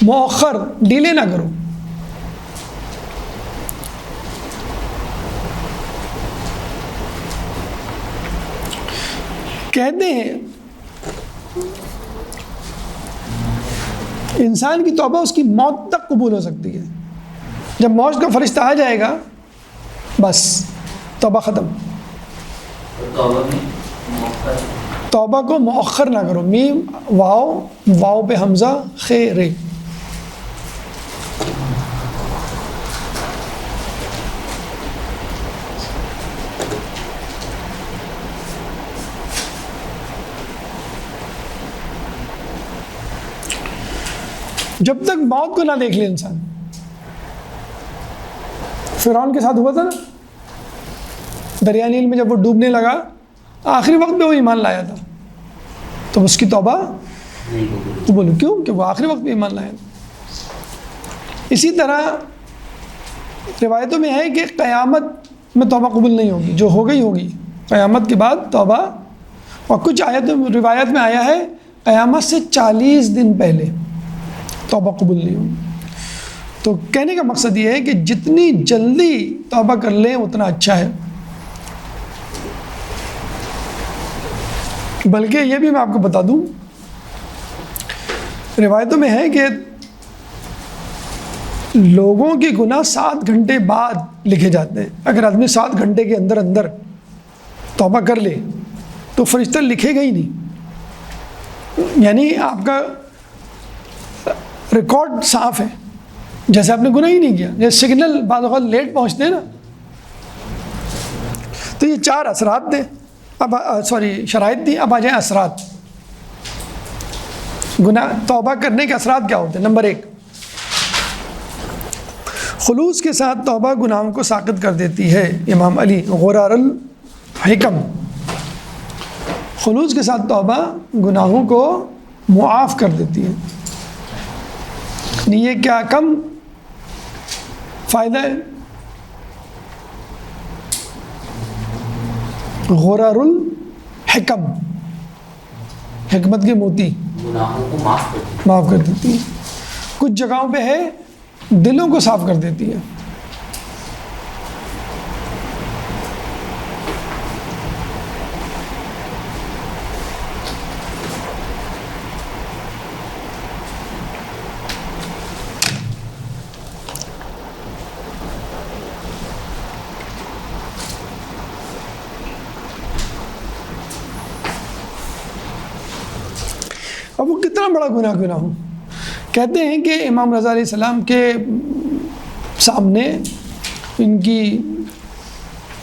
مؤخر، ڈیلے نہ کرو. کہتے ہیں انسان کی توبہ اس کی موت تک قبول ہو سکتی ہے. جب موت کا فرشتہ آ جائے گا بس توبہ ختم. توبہ کو مؤخر نہ کرو. میم واو پہ حمزہ خیر. جب تک موت کو نہ دیکھ لے انسان. فرعون کے ساتھ ہوا تھا نا دریا نیل میں، جب وہ ڈوبنے لگا آخری وقت میں وہ ایمان لایا تھا تو اس کی توبہ تو بولو کیوں کہ وہ آخری وقت میں ایمان لایا تھا. اسی طرح روایتوں میں ہے کہ قیامت میں توبہ قبول نہیں ہوگی، جو ہو گئی ہوگی قیامت کے بعد توبہ. اور کچھ روایت میں آیا ہے قیامت سے 40 دن پہلے توبہ قبول نہیں ہوگی. تو کہنے کا مقصد یہ ہے کہ جتنی جلدی توبہ کر لیں اتنا اچھا ہے. بلکہ یہ بھی میں آپ کو بتا دوں، روایتوں میں ہے کہ لوگوں کے گناہ 7 گھنٹے بعد لکھے جاتے ہیں. اگر آدمی 7 گھنٹے کے اندر اندر توبہ کر لے تو فرشتہ لکھے گا ہی نہیں. یعنی آپ کا ریکارڈ صاف ہے، جیسے آپ نے گناہ ہی نہیں کیا. جیسے سگنل بعض اوقات لیٹ پہنچتے ہیں نا. تو یہ 4 اثرات تھے. اب شرائط تھی. اب آ جائیں اثرات. گناہ توبہ کرنے کے اثرات کیا ہوتے ہیں؟ نمبر 1، خلوص کے ساتھ توبہ گناہوں کو ساقط کر دیتی ہے. امام علی غرار الحکم. خلوص کے ساتھ توبہ گناہوں کو معاف کر دیتی ہے. یہ کیا کم فائدہ ہے؟ غرار الحکم، حکمت کے موتی، گناہوں کو معاف کر دیتی ہے. کچھ جگہوں پہ ہے دلوں کو صاف کر دیتی ہے. اب وہ کتنا بڑا گناہ کیوں نہ ہو. کہتے ہیں کہ امام رضا علیہ السلام کے سامنے ان کی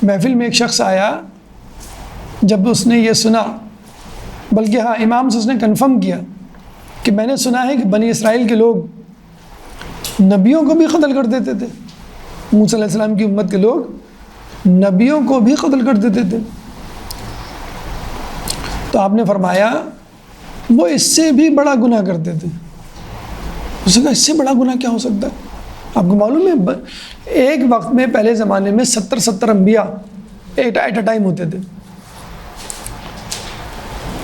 محفل میں ایک شخص آیا. جب اس نے یہ سنا، بلکہ ہاں امام سے اس نے کنفرم کیا کہ میں نے سنا ہے کہ بنی اسرائیل کے لوگ نبیوں کو بھی قتل کر دیتے تھے. موسیٰ علیہ السلام کی امت کے لوگ نبیوں کو بھی قتل کر دیتے تھے. تو آپ نے فرمایا وہ اس سے بھی بڑا گناہ کرتے تھے. اس نے کہا اس سے بڑا گناہ کیا ہو سکتا ہے؟ آپ کو معلوم ہے ایک وقت میں پہلے زمانے میں 70 انبیاء ایٹ اے ٹائم ہوتے تھے.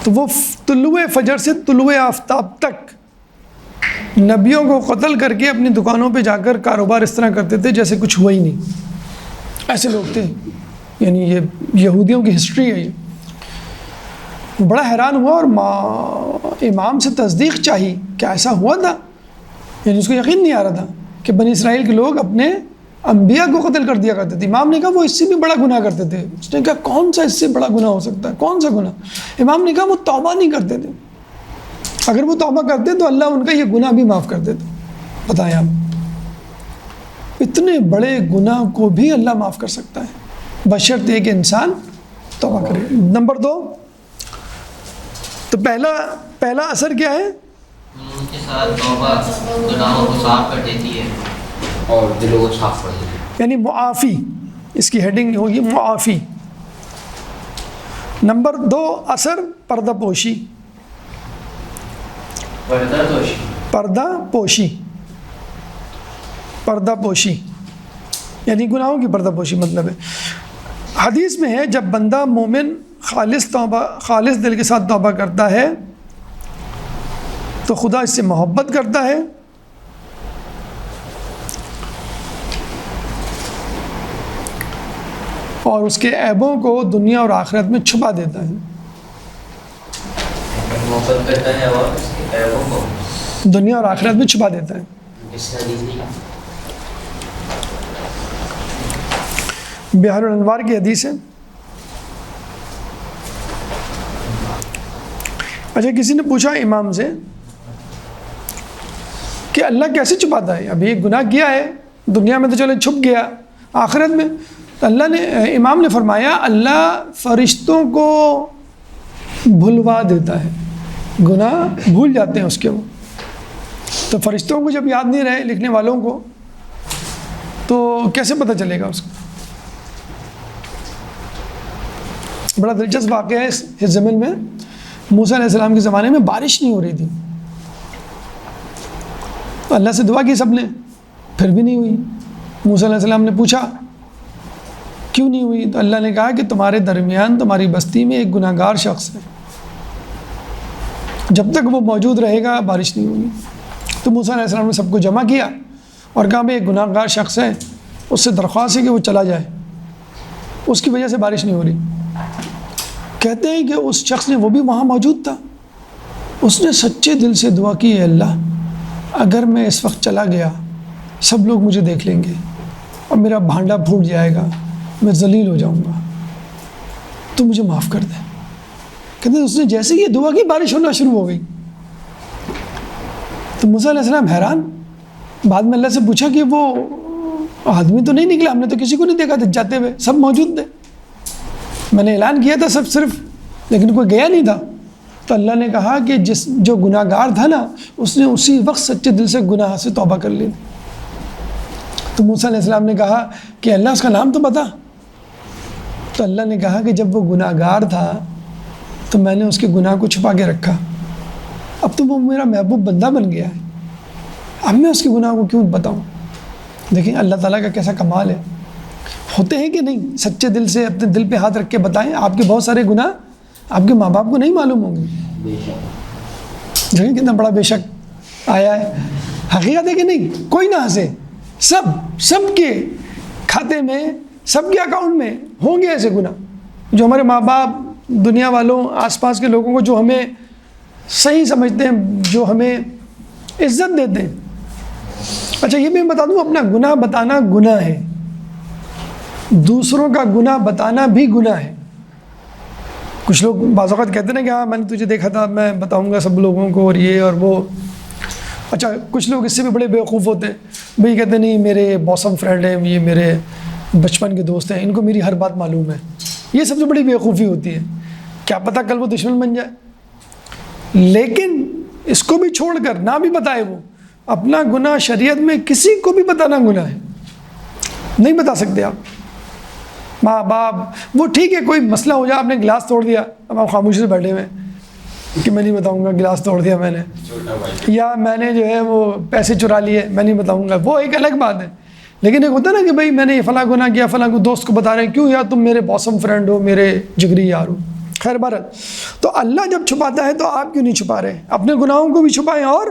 تو وہ طلوع فجر سے طلوع آفتاب تک نبیوں کو قتل کر کے اپنی دکانوں پہ جا کر کاروبار اس طرح کرتے تھے جیسے کچھ ہوا ہی نہیں. ایسے لوگ تھے. یعنی یہ یہودیوں کی ہسٹری ہے. یہ بڑا حیران ہوا اور امام سے تصدیق چاہی کہ ایسا ہوا تھا. یعنی اس کو یقین نہیں آ رہا تھا کہ بنی اسرائیل کے لوگ اپنے انبیاء کو قتل کر دیا کرتے تھے. امام نے کہا وہ اس سے بھی بڑا گناہ کرتے تھے. اس نے کہا کون سا اس سے بڑا گناہ ہو سکتا ہے؟ کون سا گناہ؟ امام نے کہا وہ توبہ نہیں کرتے تھے. اگر وہ توبہ کرتے تو اللہ ان کا یہ گناہ بھی معاف کر دیتا. بتائیں آپ، اتنے بڑے گناہ کو بھی اللہ معاف کر سکتا ہے بشرط کہ انسان توبہ کرے. نمبر 2، تو پہلا اثر کیا ہے؟ ان کے ساتھ توبہ گناہوں کو صاف کر دیتی ہے اور دلوں کو صاف کر دیتی ہے. یعنی معافی، اس کی ہیڈنگ ہوگی معافی. نمبر 2 اثر پردہ پوشی. پردہ پوشی، پردہ پوشی یعنی گناہوں کی پردہ پوشی. مطلب ہے حدیث میں ہے جب بندہ مومن خالص دل کے ساتھ توبہ کرتا ہے تو خدا اس سے محبت کرتا ہے اور اس کے عیبوں کو دنیا اور آخرت میں چھپا دیتا ہے. محبت کرتا ہے اور اس کے عیبوں کو دنیا اور آخرت میں چھپا دیتا ہے. بحار الانوار کی حدیث ہے. اچھا، کسی نے پوچھا امام سے کہ اللہ کیسے چھپاتا ہے؟ ابھی ایک گناہ کیا ہے دنیا میں تو چلے چھپ گیا، آخرت میں تو اللہ نے، امام نے فرمایا اللہ فرشتوں کو بھلوا دیتا ہے. گناہ بھول جاتے ہیں اس کے وہ. تو فرشتوں کو جب یاد نہیں رہے لکھنے والوں کو تو کیسے پتہ چلے گا اس کو؟ بڑا دلچسپ واقعہ ہے اس زمین میں. موسیٰ علیہ السلام کے زمانے میں بارش نہیں ہو رہی تھی. تو اللہ سے دعا کی سب نے، پھر بھی نہیں ہوئی. موسیٰ علیہ السلام نے پوچھا کیوں نہیں ہوئی؟ تو اللہ نے کہا کہ تمہارے درمیان، تمہاری بستی میں ایک گناہ گار شخص ہے، جب تک وہ موجود رہے گا بارش نہیں ہوگی. تو موسیٰ علیہ السلام نے سب کو جمع کیا اور کہا بھائی ایک گناہ گار شخص ہے، اس سے درخواست ہے کہ وہ چلا جائے، اس کی وجہ سے بارش نہیں ہو رہی. کہتے ہیں کہ اس شخص نے، وہ بھی وہاں موجود تھا، اس نے سچے دل سے دعا کی، اے اللہ اگر میں اس وقت چلا گیا سب لوگ مجھے دیکھ لیں گے اور میرا بھانڈا پھوٹ جائے گا، میں ذلیل ہو جاؤں گا، تو مجھے معاف کر دے۔ کہتے ہیں اس نے جیسے یہ دعا کی بارش ہونا شروع ہو گئی۔ تو موسیٰ علیہ السلام حیران، بعد میں اللہ سے پوچھا کہ وہ آدمی تو نہیں نکلا، ہم نے تو کسی کو نہیں دیکھا تھا جاتے ہوئے، سب موجود تھے، میں نے اعلان کیا تھا سب صرف، لیکن کوئی گیا نہیں تھا۔ تو اللہ نے کہا کہ جو گناہ گار تھا نا، اس نے اسی وقت سچے دل سے گناہ سے توبہ کر لی۔ تو موسیٰ علیہ السلام نے کہا کہ اللہ اس کا نام تو بتا۔ تو اللہ نے کہا کہ جب وہ گناہ گار تھا تو میں نے اس کے گناہ کو چھپا کے رکھا، اب تو وہ میرا محبوب بندہ بن گیا ہے، اب میں اس کے گناہ کو کیوں بتاؤں۔ دیکھیں اللہ تعالیٰ کا کیسا کمال ہے، ہوتے ہیں کہ نہیں سچے دل سے اپنے دل پہ ہاتھ رکھ کے بتائیں، آپ کے بہت سارے گناہ آپ کے ماں باپ کو نہیں معلوم ہوں گے۔ دیکھیں کتنا بڑا بے شک آیا ہے، حقیقت ہے کہ نہیں، کوئی نہ ہنسے، سب کے کھاتے میں، سب کے اکاؤنٹ میں ہوں گے ایسے گناہ، جو ہمارے ماں باپ، دنیا والوں، آس پاس کے لوگوں کو جو ہمیں صحیح سمجھتے ہیں، جو ہمیں عزت دیتے ہیں۔ اچھا یہ میں بتا دوں، اپنا گناہ بتانا گناہ ہے، دوسروں کا گناہ بتانا بھی گناہ ہے۔ کچھ لوگ بعض اوقات کہتے ہیں نا کہ ہاں میں نے تجھے دیکھا تھا، میں بتاؤں گا سب لوگوں کو، اور یہ اور وہ۔ اچھا کچھ لوگ اس سے بھی بڑے بیوقوف ہوتے ہیں، بھئی کہتے نہیں میرے بوسم فرینڈ ہیں، یہ میرے بچپن کے دوست ہیں، ان کو میری ہر بات معلوم ہے۔ یہ سب سے بڑی بیوقوفی ہوتی ہے، کیا پتہ کل وہ دشمن بن جائے۔ لیکن اس کو بھی چھوڑ کر نہ بھی بتائے، وہ اپنا گناہ شریعت میں کسی کو بھی بتانا گناہ ہے، نہیں بتا سکتے آپ۔ ماں باپ وہ ٹھیک ہے، کوئی مسئلہ ہو جائے، آپ نے گلاس توڑ دیا، اب آپ خاموشی سے بیٹھے ہوئے کہ میں نہیں بتاؤں گا گلاس توڑ دیا میں نے، یا میں نے جو ہے وہ پیسے چرا لیے، میں نہیں بتاؤں گا، وہ ایک الگ بات ہے۔ لیکن ایک ہوتا ہے نا کہ بھائی میں نے یہ فلاں گناہ کیا، فلاں کو دوست کو بتا رہے ہیں، کیوں یار تم میرے بوسم فرینڈ ہو، میرے جگری یار ہو۔ خیر بہرحال، تو اللہ جب چھپاتا ہے تو آپ کیوں نہیں چھپا رہے؟ اپنے گناہوں کو بھی چھپائیں اور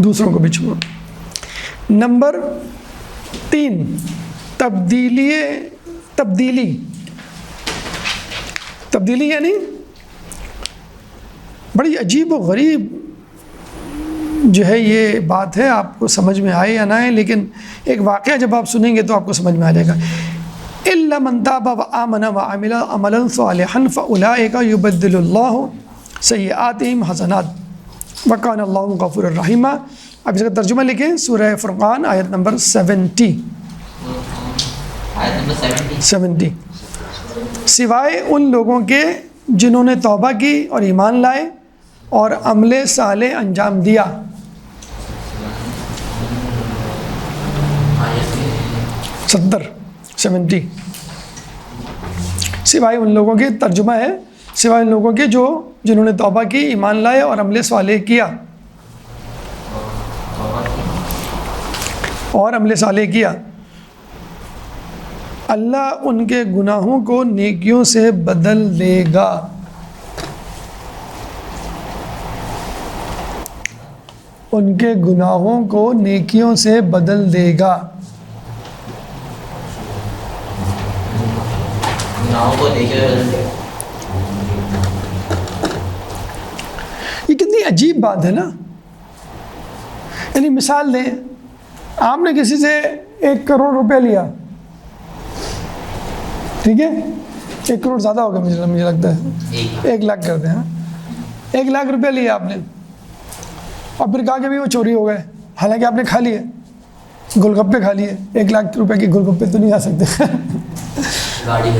دوسروں کو بھی چھپائیں۔ نمبر 3، تبدیلی یعنی بڑی عجیب و غریب جو ہے یہ بات ہے، آپ کو سمجھ میں آئے یا نہ آئے، لیکن ایک واقعہ جب آپ سنیں گے تو آپ کو سمجھ میں آ جائے گا۔ إِلَّا مَنْ تَابَ وَآمَنَ وَعَمِلَ عَمَلًا صَالِحًا فَأُولَٰئِكَ يُبَدِّلُ اللَّهُ سَيِّئَاتِهِمْ حَسَنَاتٍ وَكَانَ اللَّهُ غَفُورًا رَحِيمًا۔ اب اس کا ترجمہ لکھیں، سورہ فرقان آیت نمبر 70۔ آیت نمبر 70۔ سوائے ان لوگوں کے جنہوں نے توبہ کی اور ایمان لائے اور عمل صالح انجام دیا۔ 70 سوائے ان لوگوں کے، ترجمہ ہے سوائے ان لوگوں کے جنہوں نے توبہ کی، ایمان لائے اور عمل صالح کیا، اللہ ان کے گناہوں کو نیکیوں سے بدل دے گا۔ ان کے گناہوں کو نیکیوں سے بدل دے گا۔ یہ کتنی عجیب بات ہے نا، یعنی مثال دیں، آپ نے کسی سے 1 کروڑ روپے لیا، ٹھیک ہے، 1 کروڑ زیادہ ہوگا مجھے لگتا ہے، 1 لاکھ کرتے ہیں، 1 لاکھ روپے لیا آپ نے، اور پھر کہا کہ بھی وہ چوری ہو گئے، حالانکہ آپ نے کھا لیے، گول گپے کھا لیے، 1 لاکھ روپے کے گول گپے تو نہیں آ سکتے۔ گاڑی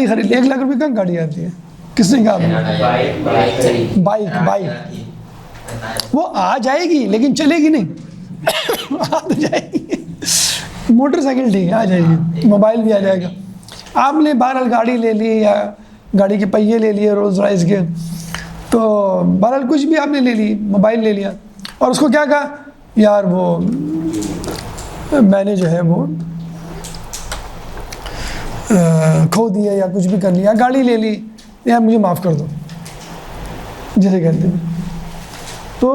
خرید لی، 1 لاکھ روپے کہاں گاڑی آتی ہے؟ کس نے کہا؟ بائک وہ آ جائے گی لیکن چلے گی نہیں، آ تو جائے گی، موٹر سائیکل ٹھیک ہے آ جائے گی، موبائل بھی آ جائے گا۔ آپ نے بہرحال گاڑی لے لی یا گاڑی کے پہیے لے لیے رولز رائس کے، تو بہرحال کچھ بھی آپ نے لے لی، موبائل لے لیا، اور اس کو کیا کہا یار وہ میں نے جو ہے وہ کھو دیا یا کچھ بھی کر لیا، گاڑی لے لی، یار مجھے معاف کر دو، جیسے کہتے ہیں۔ تو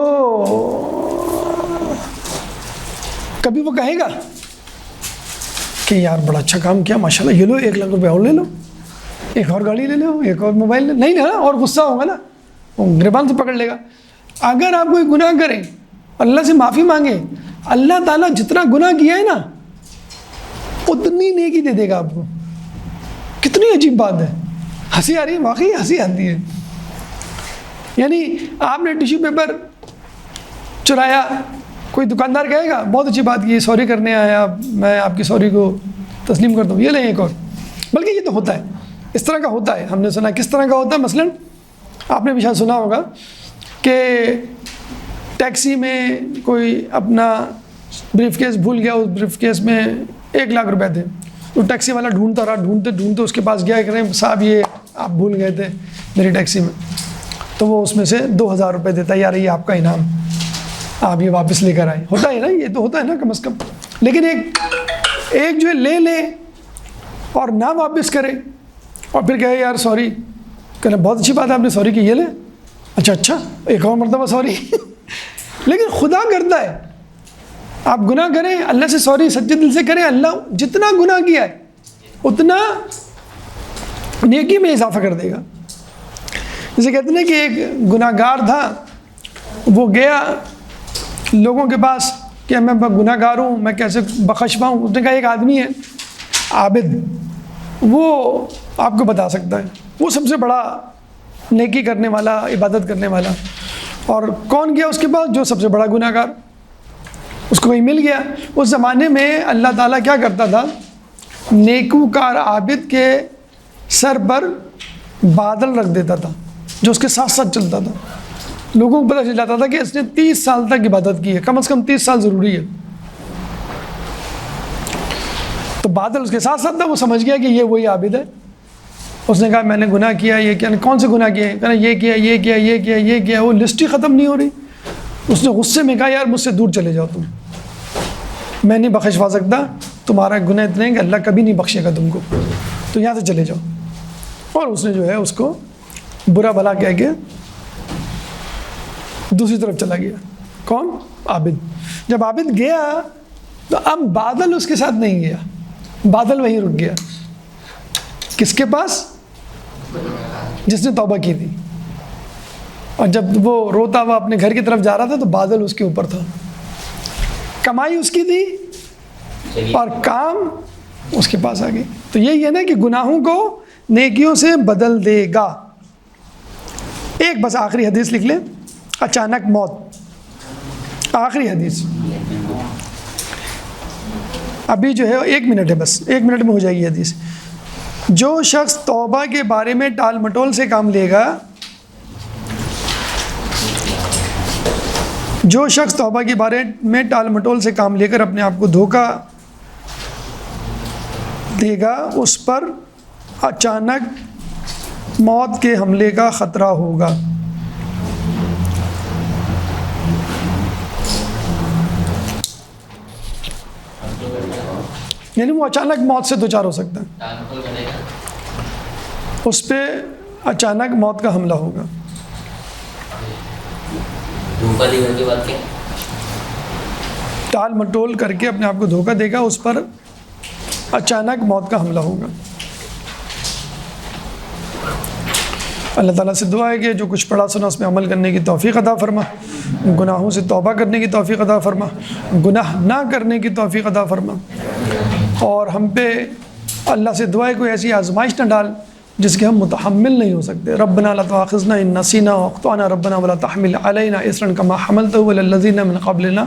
کبھی وہ کہے گا کہ یار بڑا اچھا کام کیا ماشاءاللہ، یہ لو 1 لاکھ روپے اور لے لو، ایک اور گاڑی لے لو، ایک اور موبائل لے، نہیں نا، اور غصہ ہوگا نا، وہ گریبان سے پکڑ لے گا۔ اگر آپ کوئی گناہ کریں، اللہ سے معافی مانگیں، اللہ تعالیٰ جتنا گناہ کیا ہے نا اتنی نیکی دے دے گا آپ کو. کتنی عجیب بات ہے. ہنسی آ رہی ہے, واقعی ہنسی آتی ہے. یعنی آپ نے ٹیشو پیپر چرایا, کوئی دکاندار کہے گا بہت اچھی بات کی, سوری کرنے آیا, میں آپ کی سوری کو تسلیم کرتا ہوں, یہ لیں ایک اور. بلکہ یہ تو ہوتا ہے, اس طرح کا ہوتا ہے. ہم نے سنا کس طرح کا ہوتا ہے. مثلاً آپ نے بھی شاید سنا ہوگا کہ ٹیکسی میں کوئی اپنا بریف کیس بھول گیا, اس بریف کیس میں 1 لاکھ روپے تھے. تو ٹیکسی والا ڈھونڈتا رہا, ڈھونڈتے اس کے پاس گیا کہ نہیں صاحب یہ آپ بھول گئے تھے میری ٹیکسی میں. تو وہ اس میں سے 2000 روپے دیتا ہے, یار یہ آپ کا انعام, آپ یہ واپس لے کر آئے. ہوتا ہے نا, یہ تو ہوتا ہے نا کم از کم. لیکن ایک جو ہے لے اور نہ واپس کرے اور پھر کہے یار سوری, کہنا بہت اچھی بات ہے آپ نے سوری کی, یہ لے, اچھا ایک اور مرتبہ سوری. لیکن خدا کرتا ہے آپ گناہ کریں, اللہ سے سوری سچے دل سے کریں, اللہ جتنا گناہ کیا ہے اتنا نیکی میں اضافہ کر دے گا. جیسے کہتے ہیں کہ ایک گناہ گار تھا, وہ گیا لوگوں کے پاس کہ میں گناہ گار ہوں, میں کیسے بخش پاؤں. اس نے کہا ایک آدمی ہے عابد, وہ آپ کو بتا سکتا ہے, وہ سب سے بڑا نیکی کرنے والا, عبادت کرنے والا. اور کون گیا اس کے پاس؟ جو سب سے بڑا گناہ گار. اس کو کہیں مل گیا. اس زمانے میں اللہ تعالیٰ کیا کرتا تھا, نیکوکار عابد کے سر پر بادل رکھ دیتا تھا جو اس کے ساتھ ساتھ چلتا تھا. لوگوں کو پتہ چل جاتا تھا کہ اس نے 30 سال تک عبادت کی ہے, کم از کم 30 سال ضروری ہے. تو بادل اس کے ساتھ ساتھ تھا, وہ سمجھ گیا کہ یہ وہی عابد ہے. اس نے کہا میں نے گناہ کیا, یہ کیا, کون سے گناہ کیے؟ کہنا یہ کیا, یہ کیا, یہ کیا, یہ کیا. وہ لسٹ ہی ختم نہیں ہو رہی. اس نے غصے میں کہا یار مجھ سے دور چلے جاؤ تم, میں نہیں بخشوا سکتا, تمہارا گناہ اتنے ہیں کہ اللہ کبھی نہیں بخشے گا تم کو, تو یہاں سے چلے جاؤ. اور اس نے جو ہے اس کو برا بھلا کہہ کے دوسری طرف چلا گیا. کون؟ عابد. جب عابد گیا تو اب بادل اس کے ساتھ نہیں گیا, بادل وہیں رک گیا. کس کے پاس؟ جس نے توبہ کی تھی. اور جب وہ روتا ہوا اپنے گھر کی طرف جا رہا تھا تو بادل اس کے اوپر تھا. کمائی اس کی تھی اور کام اس کے پاس آ گئی. تو یہی ہے نا کہ گناہوں کو نیکیوں سے بدل دے گا. ایک بس آخری حدیث لکھ لیں, اچانک موت, آخری حدیث. ابھی جو ہے 1 منٹ ہے, بس 1 منٹ میں ہو جائے گی حدیث. جو شخص توبہ کے بارے میں ٹال مٹول سے کام لے گا, جو شخص توبہ کے بارے میں ٹال مٹول سے کام لے کر اپنے آپ کو دھوکہ دے گا, اس پر اچانک موت کے حملے کا خطرہ ہوگا. یعنی وہ اچانک موت سے دوچار ہو سکتا ہے, اس پہ اچانک موت کا حملہ ہوگا. ٹال مٹول کر کے اپنے آپ کو دھوکہ دے گا, اس پر اچانک موت کا حملہ ہوگا. اللہ تعالیٰ سے دعا ہے کہ جو کچھ پڑھا سنا اس میں عمل کرنے کی توفیق عطا فرما, گناہوں سے توبہ کرنے کی توفیق عطا فرما, گناہ نہ کرنے کی توفیق عطا فرما. اور ہم پہ اللہ سے دعا ہے کوئی ایسی آزمائش نہ ڈال جس کے ہم متحمل نہیں ہو سکتے. ربنا لا تؤاخذنا ان نسینا واخطأنا ربنا ولا تحمل علينا اصرا كما حملته على الذين من قبلنا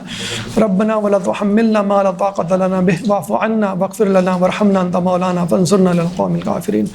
ربنا ولا تحملنا ما لا طاقة لنا به واعف عنا واغفر لنا وارحمنا انت مولانا فانصرنا على القوم الكافرين.